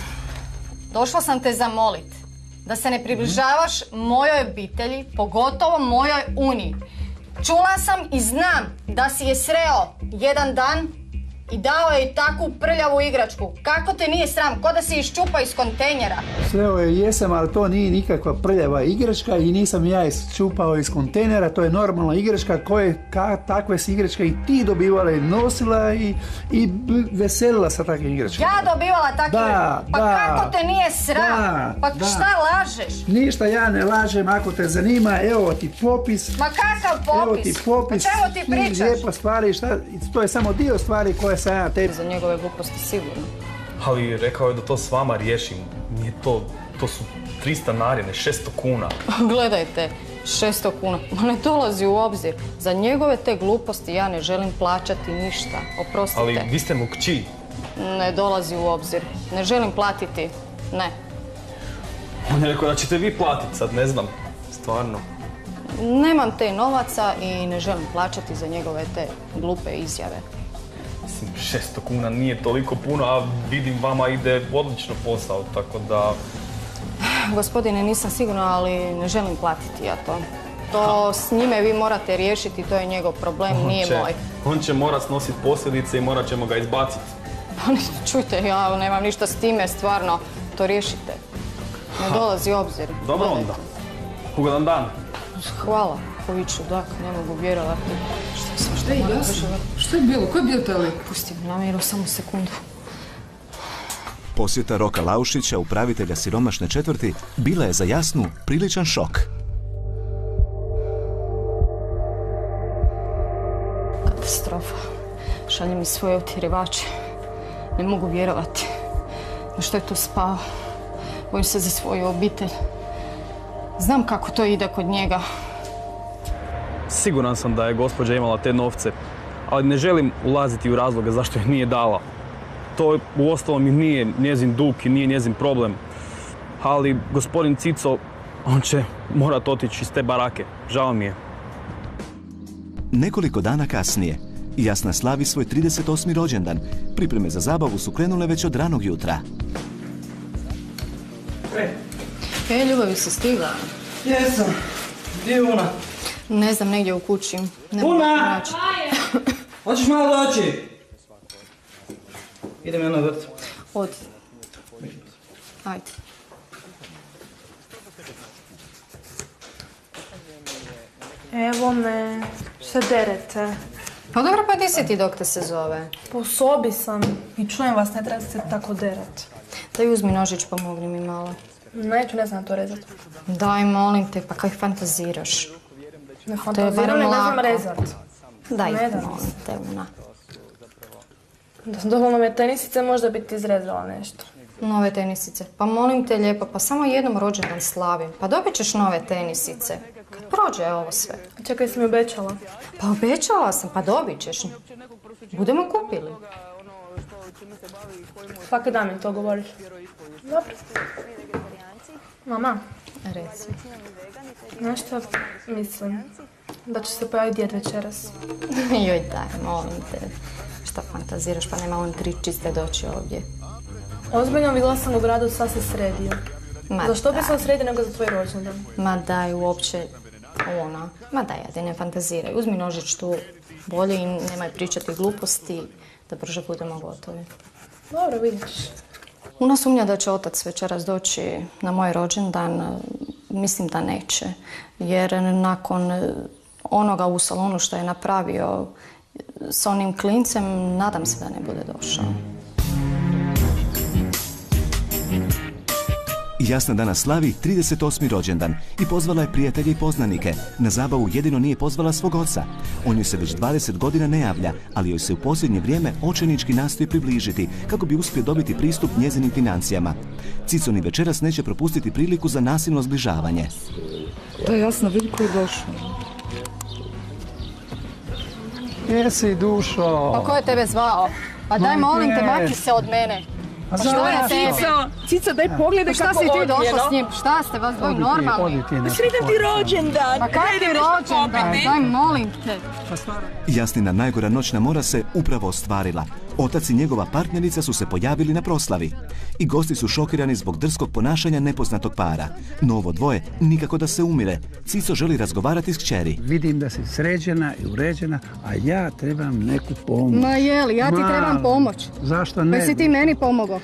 Došla sam te zamolit da se ne približavaš mojoj obitelji, pogotovo mojoj Uni. Čula sam i znam da si je sreo jedan dan i dao je takvu prljavu igračku. Kako te nije sram, ko da si iščupa iz kontejnera. Sreo je jesam, ali to nije nikakva prljava igračka i nisam ja iščupao iz kontejnera, to je normalna igračka takve si igračke i ti dobivala i nosila i veselila sa takvim igračkama. Ja dobivala takve? Pa kako te nije sram? Pa šta lažeš? Ništa ja ne lažem, ako te zanima, evo ti popis. Ma kakav popis? Evo ti popis. O čemu ti pričaš? Lijepo stvari, to je samo dio stvari koje sam ja tebi. Za njegove gluposti sigurno. Ali rekao je da to s vama riješim. Nije to su 300 narine, 600 kuna. Gledajte, 600 kuna, ma ne dolazi u obzir. Za njegove te gluposti ja ne želim plaćati ništa, oprostite. Ali vi ste mu kći. Ne dolazi u obzir, ne želim platiti, ne. On je rekao da ćete vi platiti, sad ne znam, stvarno. Nemam te novaca i ne želim plaćati za njegove te glupe izjave. Mislim, 600 kuna nije toliko puno, a vidim vama ide odlično posao, tako da... Gospodine, nisam sigurna, ali ne želim platiti ja to. To s njime vi morate riješiti, to je njegov problem, nije moj. On će morat snositi posljedice i morat ćemo ga izbaciti. Čujte, ja nemam ništa s time, stvarno, to riješite. Ne dolazi u obzir. Dobro onda. Ugodan dan. Hvala, Koviću, dak, ne mogu vjerovati. Šta je jasno? Šta je bilo? Ko je bio tali? Pusti me na miru, samo sekundu. Posjeta Roka Laušića, upravitelja siromašne četvrti, bila je za Jasnu priličan šok. Katastrofa. Šalje mi svoje utjerivače. Ne mogu vjerovati. Na što je tu spao? Bojim se za svoju obitelj. Znam kako to ide kod njega. Siguran sam da je gospođa imala te novce, ali ne želim ulaziti u razloge zašto ih nije dala. To uostalom i nije njezin dug i nije njezin problem. Ali gospodin Cico, on će morat otići iz te barake. Žao mi je. Nekoliko dana kasnije, Jasna slavi svoj 38. rođendan. Pripreme za zabavu su krenule već od ranog jutra. Ljubavi se stigla. Jesam. Gdje je Una? Ne znam, negdje u kući. Una! Hoćeš malo doći? Idem ja na vrt. Odi. Ajde. Evo me, se derete. Pa dobro, pa di si ti dok te se zove? Po sobi sam i čujem vas, ne treba se tako deret. Daj uzmi nožić, pomogni mi malo. Neću, ne znam to rezati. Daj, molim te, pa kaj fantaziraš? Ne fantaziram, ne znam rezat. Daj, molim te, na. Dovoljno me tenisice, možda bi ti izrezala nešto. Nove tenisice? Pa molim te lijepo, pa samo jednom rođendan slavim. Pa dobit ćeš nove tenisice. Kad prođe ovo sve. Čekaj, si mi obećala. Pa obećala sam, pa dobit ćeš. Budemo kupili. Svaki dan mi to govoriš. Dobro. Mama. Reci. Znaš što mislim? Da će se pojaviti djed večeras. Joj daj, molim te. Šta fantaziraš, pa nema on 3 čiste doći ovdje. Ozbiljno, vidjela sam u gradu, sad se sredio. Zašto bi se sredio nego za tvoj rođendan? Ma daj, uopće ona. Ma daj, ajde, ne fantaziraj. Uzmi nožić tu bolje i nemaj pričati gluposti da brže budemo gotovi. Dobro, vidjet ćeš. Una sumnja da će otac večeras doći na moj rođendan. Mislim da neće. Jer nakon onoga u salonu što je napravio s onim klincem, nadam se da ne bude došao. Jasna danas slavi 38. rođendan i pozvala je prijatelje i poznanike. Na zabavu jedino nije pozvala svog oca. On joj se već 20 godina ne javlja, ali joj se u posljednje vrijeme očajnički nastoji približiti kako bi uspio dobiti pristup njezinim financijama. Cico ni večeras neće propustiti priliku za nasilno zbližavanje. Da, Jasna, vidi ko je došao. Jesi, dušo. Pa ko je tebe zvao? Pa daj molim te, makni se od mene. A šta je tebi? Cico, daj pogledaj Šta kako si ti odmjeno. došla s njim? Šta ste vas dvoji normalni? Sretan ti rođendan. Pa kak ti rođendan? Daj molim te. Jasnina najgora noćna mora se upravo ostvarila. Otac i njegova partnerica su se pojavili na proslavi. I gosti su šokirani zbog drskog ponašanja nepoznatog para. No ovo dvoje nikako da se umire. Cico želi razgovarati s kćeri. Vidim da si sređena i uređena, a ja trebam neku pomoć. Ma jeli, ja ti trebam pomoć. Zašto ne? Pa si ti meni pomogao?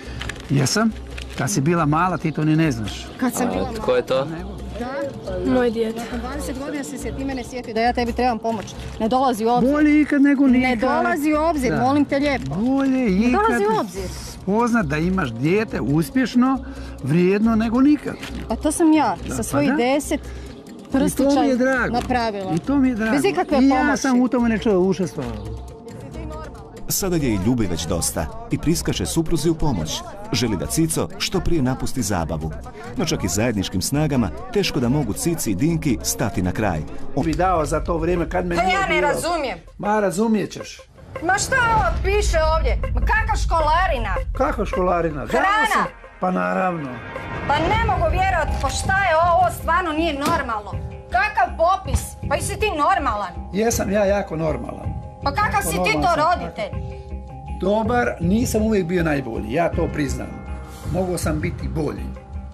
Jesam. Kad si bila mala, ti to ni ne znaš. Kad sam bila Tko je to? Moje dijete. Nakon 20 godina si se ti mene sjetio da ja tebi trebam pomoć. Ne dolazi u obzir. Bolje ikad nego nikad. Ne dolazi u obzir, Da. molim te lijepo. Bolje ikad Ne dolazi u obzir. spoznat da imaš dijete uspješno, vrijedno nego nikad. Pa to sam ja, Da, sa pa svojih da. 10 I to mi prstića je drago. napravila. I to mi je drago. Bez ikakve I pomoći. ja sam u tome nešto učestvovao. Sada je i ljubi već dosta i priskače supruzi u pomoć. Želi da Cico što prije napusti zabavu. No čak i zajedničkim snagama teško da mogu Cici i Dinki stati na kraj. On bi dao za to vrijeme kad me Pa nije ja ne bilo. razumijem. Ma razumijet ćeš. Ma šta ovo piše ovdje? Ma kakva školarina? Kakva školarina? Znao Hrana. sam. Pa naravno. Pa ne mogu vjerovati, pa šta je ovo stvarno nije normalno? Kakav popis? Pa jesi ti normalan? Jesam ja jako normalan. Pa kakav si ti to Normalan sam. roditelj? Dobar, nisam uvijek bio najbolji, ja to priznam. Mogao sam biti bolji.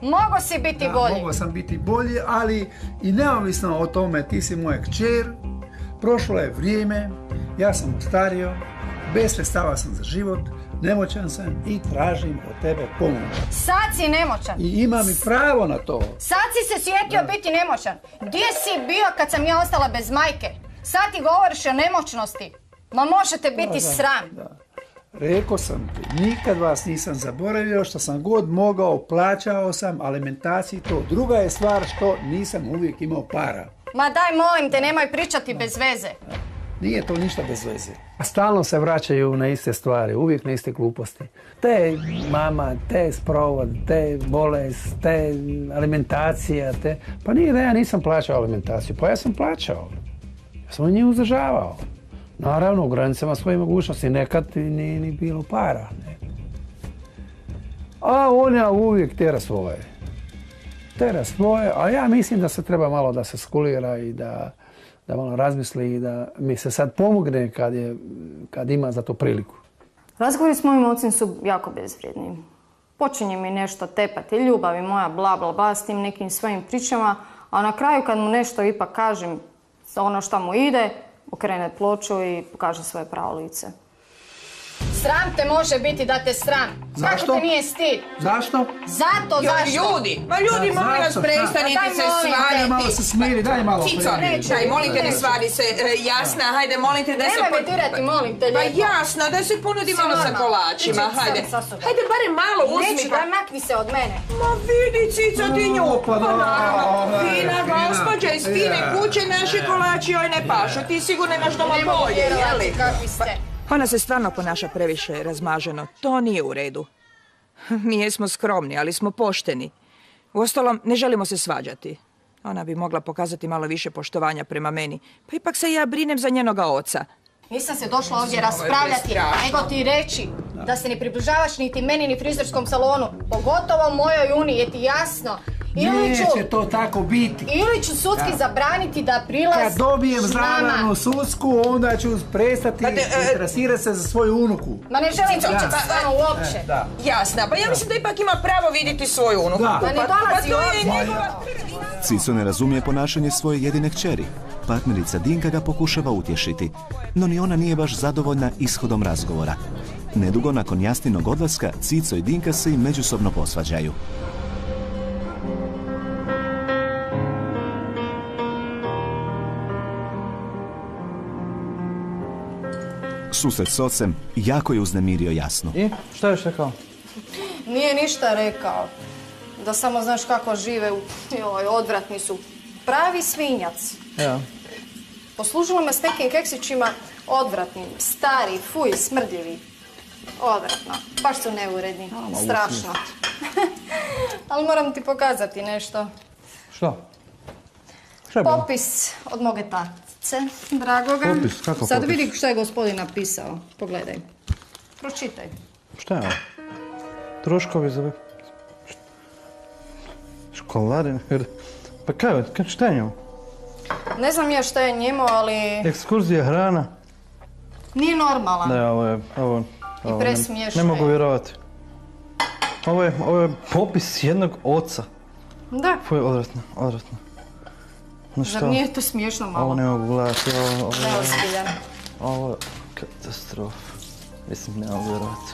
Mogu si biti bolji. Mogao sam biti bolji, ali i neovisno o tome, ti si moja kćer, prošlo je vrijeme, ja sam ostario, bez sredstava sam za život, nemoćan sam i tražim od tebe pomoć. Sad si nemoćan. I imam i pravo na to. Sad si se sjetio biti nemoćan. Gdje si bio kad sam ja ostala bez majke? Sad ti govoriš o nemoćnosti. Ma možete biti sram. Rekao sam ti, nikad vas nisam zaboravio, što sam god mogao, plaćao sam alimentaciji to. Druga je stvar što nisam uvijek imao para. Ma daj molim te, nemoj pričati bez veze. Nije to ništa bez veze. A stalno se vraćaju na iste stvari, uvijek na iste gluposti. Te mama, te sprovod, te bolest, te alimentacija, te... Pa nije da ja nisam plaćao alimentaciju, pa ja sam plaćao. Ja sam njih uzdržavao. Naravno, u granicama svoje mogućnosti, nekad nije ni bilo para. Ne. A ona uvijek tera svoje. Tera svoje, a ja mislim da se treba malo da se skulira i da malo razmisli i da mi se sad pomogne kad ima za to priliku. Razgovori s mojim ocem su jako bezvrijedni. Počinje mi nešto tepati, ljubavi moja, bla bla bla, s tim nekim svojim pričama, a na kraju kad mu nešto ipak kažem, ono što mu ide, okrene ploču i pokaže svoje pravo lice. Sram te može biti da te sram. Zašto? Kako te nije stid? Zašto? Zato, zašto? Ljudi, molim vas, prestanite se svaditi. Daj malo se smiri, daj malo. Cico, daj, molim te, ne svadi se. Jasna, hajde, molim te da se... Nemoj me dirati, molim te, lijepo. Pa Jasna, da se ponudi malo sa kolačima, hajde. Hajde, barem malo uzmi. Neću, daj makni se od mene. Ma vidi, Cico, ti nju. Pa naravno, fina gospođa iz fine kuće, naši kolači joj ne pašu. Ti sigurno imaš doma bolje, jeli? Kakvi ste. Ona se stvarno ponaša previše razmaženo. To nije u redu. Mi jesmo skromni, ali smo pošteni. Uostalom, ne želimo se svađati. Ona bi mogla pokazati malo više poštovanja prema meni. Pa ipak se ja brinem za njenoga oca. Nisam se došla ovdje raspravljati, nego ti reći da se ne približavaš niti meni ni frizerskom salonu. Pogotovo mojoj Uni, je ti jasno? Neće to tako biti. Ili ću sudski zabraniti da prilaz Kad dobijem s nama. zabranu sudsku, onda ću prestati interesirati se za svoju unuku. Ma ne želim pričati s vama uopće. Jasna, pa ja mislim da ipak ima pravo vidjeti svoju unuku. Pa ne dolazi to je ovdje. njegova... Cico ne razumije ponašanje svoje jedine kćeri. Partnerica Dinka ga pokušava utješiti, no ni ona nije baš zadovoljna ishodom razgovora. Nedugo nakon Jasninog odlaska, Cico i Dinka se i međusobno posvađaju. Susret s ocem jako je uznemirio Jasnu. I? Šta još rekao? Nije ništa rekao. Da samo znaš kako žive, joj, odvratni su. Pravi svinjac. Ja. Poslužilo me s nekim keksićima odvratnim, stari, fuj, smrdljivi. Odvratno, baš su neuredni, strašno. Ali moram ti pokazati nešto. Što? Popis od moge tatice, dragoga. Popis? Kako popis? Sad vidi što je gospodin napisao. Pogledaj. Pročitaj. Šta je ovo? Troškovi za... Školarine? Pa šta je njemu? Ne znam ja šta je njemu, ali... Ekskurzija, hrana? Nije normalan. Ne, ovo I presmiješno je. Ne mogu je. vjerovati. Ovo je popis jednog oca. Da. Fuj, odvratno. No Zar nije to smiješno malo? Ovo ne mogu gledati. Neozbiljan. Ovo je katastrofa. Mislim, ne mogu vjerovati.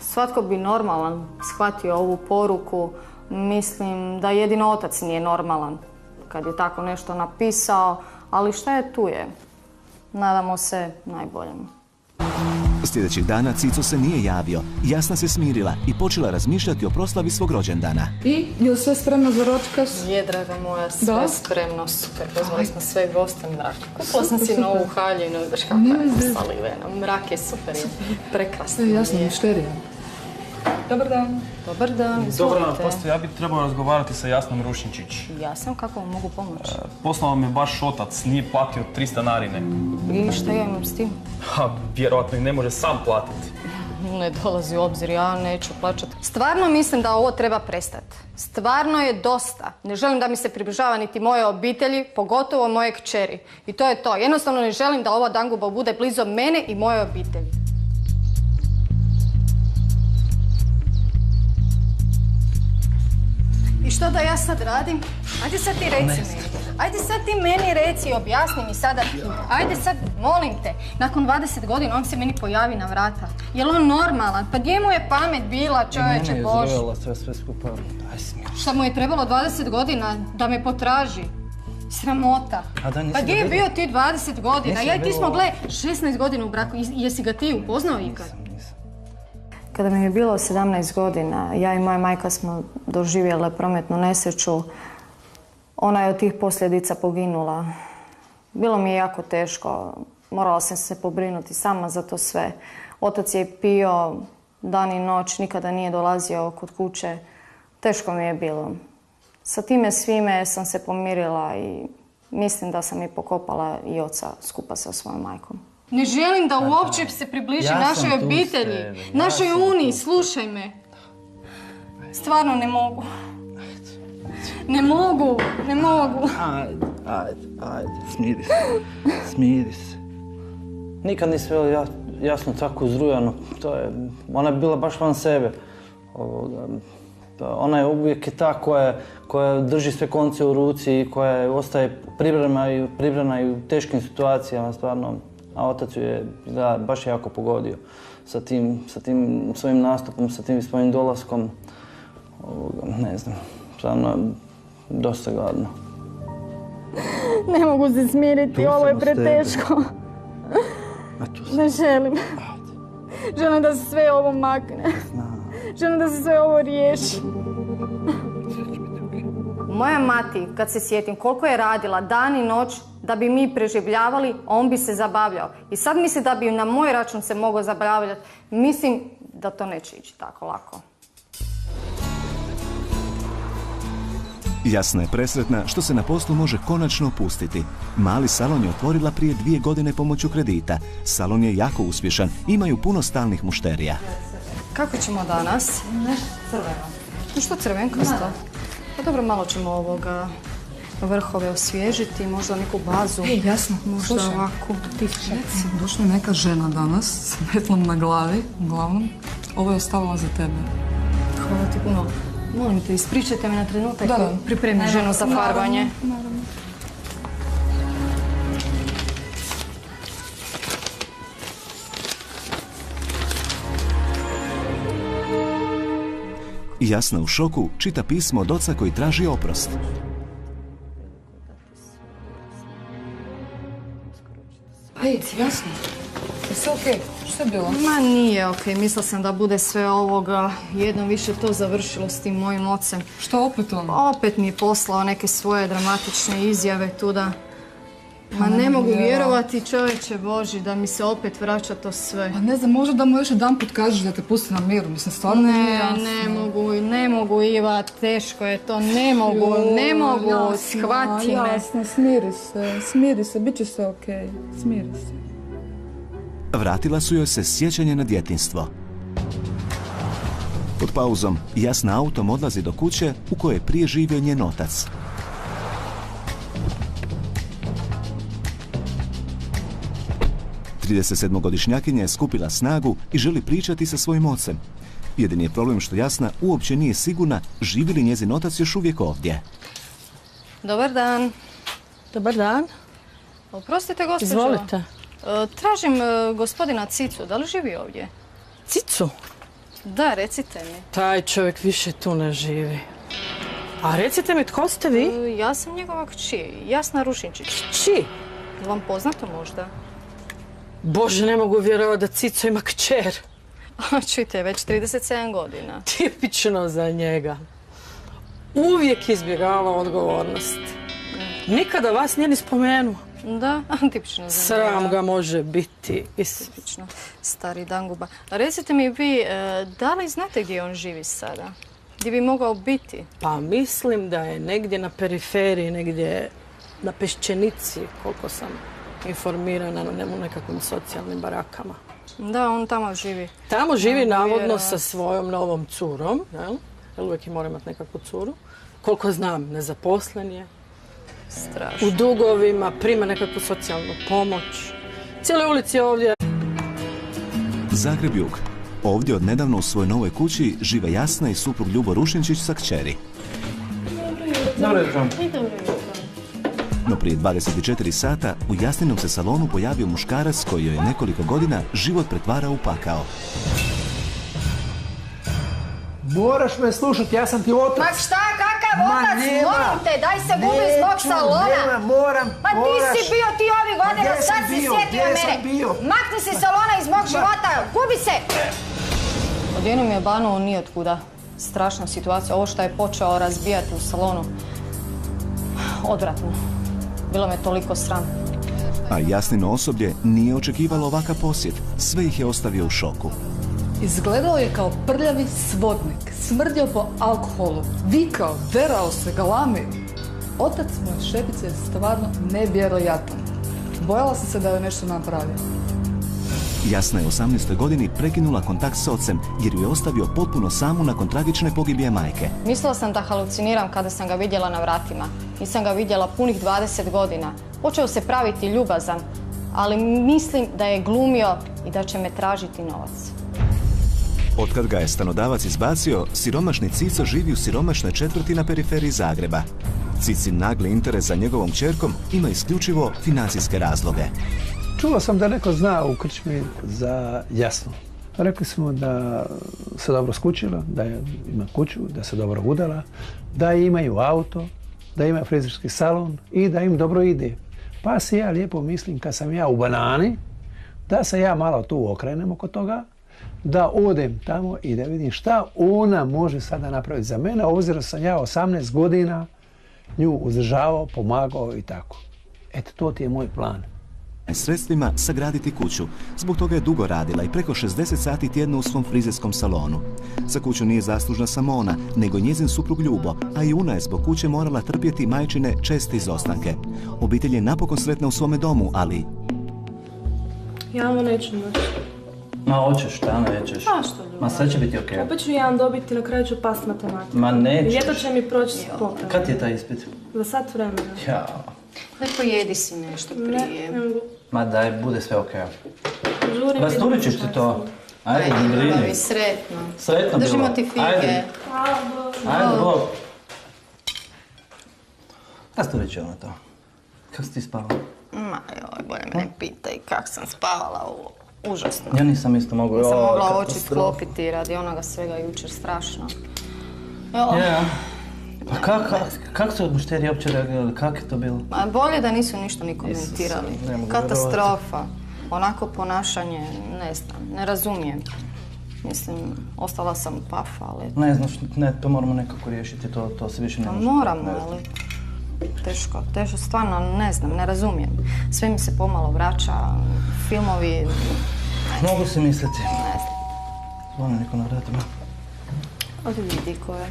Svatko bi normalan shvatio ovu poruku. Mislim da jedino otac nije normalan kad je tako nešto napisao, ali šta je tu je. Nadamo se najboljem. Sljedećih dana Cico se nije javio, Jasna se smirila i počela razmišljati o proslavi svog rođendana. I, je li sve spremno za ročkas? Je, draga moja, sve spremno, super. Pozvali smo sve goste, mrak. Kupila sam si novu haljinu, daš kako je salivena. Mrak je super, je prekrasno. Jasno, mišterija. Dobar dan. Dobar dan, izvolite. Dobar dan, postoji, ja bih trebao razgovarati sa Jasnom Rušinčić. Jasno, kako vam mogu pomoći? Poslao me baš otac, nije platio 300 narine. I šta ja imam s tim? Ha, vjerojatno i ne može sam platiti. Ne dolazi u obzir, ja neću plaćati. Stvarno mislim da ovo treba prestati. Stvarno je dosta. Ne želim da mi se približava niti moje obitelji, pogotovo moje kćeri. I to je to. Jednostavno ne želim da ova danguba bude blizu mene i moje obitelji. I što da ja sad radim? Ajde sad ti reci meni. Ajde sad ti meni reci i objasni mi sada. Ajde sad, molim te. Nakon 20 godina on se meni pojavi na vrata. Je li on normalan? Pa gdje mu je pamet bila, čovječe Bože? Mene je izrojala sve skupa. Aj smiješ. Šta mu je trebalo 20 godina da me potraži? Sramota. Pa gdje je bio ti 20 godina? Ja i ti smo, gle, 16 godina u braku. Jesi ga ti upoznao ikad? Kada mi je bilo 17 godina, ja i moja majka smo doživjele prometnu nesreću. Ona je od tih posljedica poginula. Bilo mi je jako teško. Morala sam se pobrinuti sama za to sve. Otac je pio dan i noć, nikada nije dolazio kod kuće. Teško mi je bilo. Sa time svime sam se pomirila i mislim da sam i pokopala i oca skupa sa svojom majkom. Ne želim da uopće se približi našoj obitelji, našoj uniji, slušaj me. Stvarno ne mogu. Ne mogu. Ajde, smiri se. Nikad nisi bilo Jasno tako zrujano. Ona je bila baš van sebe. Ona je uvijek ta koja drži sve konce u ruci i koja ostaje pribrana i u teškim situacijama, stvarno. A otac ju je baš jako pogodio sa tim svojim nastupom, sa tim svojim dolaskom. Ne znam, stvarno dosta gadno. Ne mogu se smiriti, ovo je preteško. Ne želim. Želim da se sve ovo makne. Želim da se sve ovo riješi. Moja mati, kad se sjetim koliko je radila dan i noć da bi mi preživljavali, on bi se zabavljao. I sad misli da bi na moj račun se mogao zabavljati. Mislim da to neće ići tako lako. Jasna je presretna što se na poslu može konačno opustiti. Mali salon je otvorila prije 2 godine pomoću kredita. Salon je jako uspješan, imaju puno stalnih mušterija. Kako ćemo danas? Nešto crveno. Što crvenkasto? Pa dobro, malo ćemo vrhove osvježiti, možda neku bazu. Jasno. Možda ovako. Došla je neka žena danas s metlom na glavi, uglavnom. Ovo je ostavila za tebe. Hvala ti puno. Molim te, ispričajte me na trenutak. Da. Pripremi ženu za farbanje. Naravno. Jasna u šoku čita pismo od oca koji traži oprost. Ej, Jasno, Sve okej? Što je bilo? Ma nije okej. Mislila sam da bude sve ovoga. Jednom više to završilo s tim mojim ocem. Što opet ono? Opet mi je poslao neke svoje dramatične izjave tuda. Ma ne mogu vjerovati, čovječe Boži, da mi se opet vraća to sve. Pa ne znam, možda da mu još jedan put kažeš da te pusti na miru. Mislim, stvarno nije jasno. Ne mogu Iva, teško je to, ne mogu, shvati me. Jasno, smiri se, bit će sve okej, smiri se. Vratila su joj se sjećanje na djetinjstvo. Pod pauzom Jasna autom odlazi do kuće u kojoj je prije živio njen otac. Tridesetsedmogodišnjakinja je skupila snagu i želi pričati sa svojim ocem. Jedini je problem što Jasna uopće nije sigurna živi li njezin otac još uvijek ovdje. Dobar dan. Dobar dan. Oprostite, gospođo. Izvolite. Tražim gospodina Cicu. Da li živi ovdje? Cicu? Da, recite mi. Taj čovjek više tu ne živi. A recite mi, tko ste vi? Ja sam njegova kći, Jasna Rušinčić. Kći? Vam poznato možda? Bože, ne mogu vjerovati da Cico ima kćer. Čujte, već 37 godina. Tipično za njega. Uvijek izbjegava odgovornost. Nikada vas nije ni spomenuo. Da, tipično za njega. Sram ga može biti. Tipično. Stari danguba. Recite mi vi, da li znate gdje on živi sada? Gdje bi mogao biti? Pa mislim da je negdje na periferiji, negdje na Peščenici, koliko sam informirana, u nekakvim socijalnim barakama. Da, on tamo živi. Tamo živi navodno sa svojom novom curom, jer uvijek mora imati nekakvu curu. Koliko znam, nezaposlen je. Strašno. U dugovima, prima nekakvu socijalnu pomoć. Cijele ulici ovdje. Zagreb jug. Ovdje od nedavno u svojoj novoj kući žive Jasna i suprug Ljubo Rušinčić sa kćeri. Dobro jutro. No prije 24 sata u Jasninom se salonu pojavio muškarac koji joj je nekoliko godina život pretvarao u pakao. Moraš me slušati, ja sam ti otac. Ma šta, kakav otac? Molim te, daj se gubi zbog salona. Moram. Ma ti si bio ti ovih godina, sad si sjetio mene. Makni se salona iz mog života, gubi se. Odjednom je banuo nijotkuda. Strašna situacija, ovo što je počeo razbijati u salonu. Odvratno. Bilo me toliko sram. A Jasnino osoblje nije očekivalo ovakav posjet. Sve ih je ostavio u šoku. Izgledao je kao prljavi svodnik, smrdio po alkoholu, vikao, derao se, galamio. Otac moje šefice je stvarno nevjerojatan. Bojala sam se da je nešto napravio. Jasna je u 18. godini prekinula kontakt s ocem jer ju je ostavio potpuno samu nakon tragične pogibije majke. Mislila sam da haluciniram kada sam ga vidjela na vratima. Nisam ga vidjela punih 20 godina. Počeo se praviti ljubazan, ali mislim da je glumio i da će me tražiti novac. Otkad ga je stanodavac izbacio, siromašni Cico živi u siromašnoj četvrti na periferiji Zagreba. Cicin nagli interes za njegovom kćerkom ima isključivo financijske razloge. Čuo sam da neko zna u krčmi za Jasnu. Rekli smo da se dobro skućila, da ima kuću, da se dobro udala, da imaju auto, da ima frizerski salon i da im dobro ide. Pa si ja lijepo mislim kad sam ja u banani, da se ja malo tu okrenem oko toga, da odem tamo i da vidim šta ona može sada napraviti za mene, obzirom sam ja 18 godina nju uzdržavao, pomagao i tako. Eto, to ti je moj plan. Sredstvima sagraditi kuću. Zbog toga je dugo radila i preko 60 sati tjedno u svom frizerskom salonu. Za kuću nije zaslužna samo ona, nego njezin suprug Ljubo, a i ona je zbog kuće morala trpjeti majčine česte izostanke. Obitelj je napokon sretna u svome domu, ali... Ja ovo neću moći. Ma hoćeš, šta nećeš? Pa što Ljubo? Ma sve će biti okej. Opet ću jedan dobiti, na kraju ću past matematiku. Ma nećeš. Ljeto će mi proći s popravljom. Kad je taj ispit? Za sat vremena. Ja. Daj pojedi si nešto prije. Ne mogu. Ma daj, bude sve okej. Žurim. Rasturit ćeš ti to. Ajde, ne brini. Sretno. Sretno bilo. Držimo ti fige. Ajde. Hvala Bog. Ajde, Bog. Rasturit će ona to. Kako si ti spavala? Ma joj, bolje me ne pitaj kak sam spavala ovo. Užasno. Ja nisam isto mogla. Nisam mogla oči sklopiti radi onoga svega jučer, strašno. Ja. Pa kako su mušteriji uopće reagirali? Kako je to bilo? Ma bolje da nisu ništa ni komentirali. Katastrofa. onako ponašanje, ne znam, ne razumijem. Mislim, ostala sam u pafu, ali... Ne znaš, ne, to moramo nekako riješiti, to se više ne može. Moramo, ali... Teško, stvarno ne znam, ne razumijem. Sve mi se pomalo vraća, filmovi... Mogu se misliti. Ne znam. Zvoni neko na vratima. Odi vidi ko je.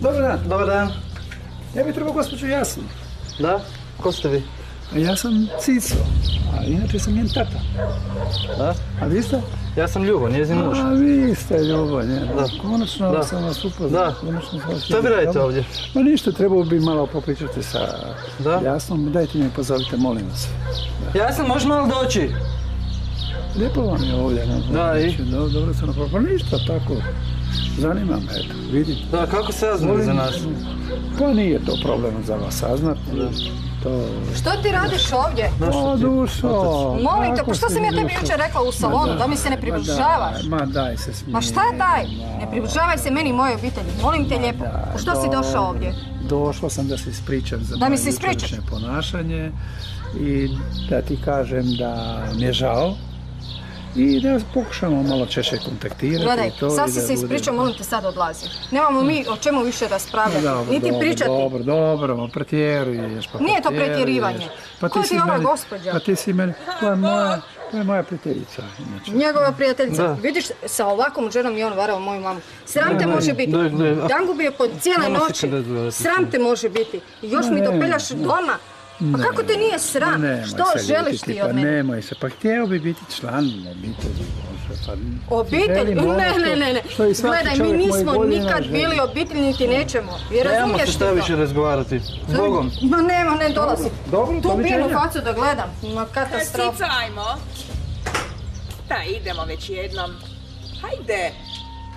Dobar dan. Dobar dan. Ja bih trebao gospođu Jasnu. Da? Ko ste vi? Ja sam Cico, a inače sam njen tata. Da? A vi ste? Ja sam Ljubo, njezin muž. A vi ste Ljubo, njen. Da. Konačno sam vas upoznao. Šta vi radite ovdje? Ma ništa, trebao bi malo popričati sa Jasnom. Dajte mi pozovite, molim vas. Jasno, možeš malo doći? Lijepo vam je ovdje. Da, i? Dobro sam napravio. Pa ništa, tako. Zanima me, eto, vidim. Da, kako se saznali za nas? Pa nije to problem za vas saznati. Što ti radiš ovdje? O, dušo! Molim te, pa što sam ja tebi jučer rekla u salonu, da mi se ne približavaš? Ma daj se smije. Ma šta daj? Ne približavaj se meni i mojoj obitelji, molim te lijepo. Što si došao ovdje? Došla sam da se ispričam za moje jučerašnje ponašanje i da ti kažem da mi je žao i da pokušamo malo češće kontaktirati. Gledaj, sad si se ispričao, molim te sad odlazi. Nemamo mi o čemu više raspravljati, niti pričati. Dobro, pretjeruješ. Nije to pretjerivanje. Ko ti je ova gospođa? Pa ti si meni, to je moja prijateljica. Njegova prijateljica. Vidiš, sa ovakvom ženom je on varao moju mamu. Sram te može biti. Dangu je po cijele noći. Sram te može biti. I još mi dopeljaš doma. Pa kako te nije sram? Što želiš ti od mene? Nemoj se, pa htio bi biti član obitelji. Obitelj? Ne. Gledaj, mi nismo nikad bili obitelj, niti nećemo. I razumiješ ti to? Nemamo se šta više razgovarati. Zbogom. Ma ne dolazi. Tu bijenu facu da gledam. Ma katastrofa. Cico, ajmo. Da, idemo već jednom. Hajde.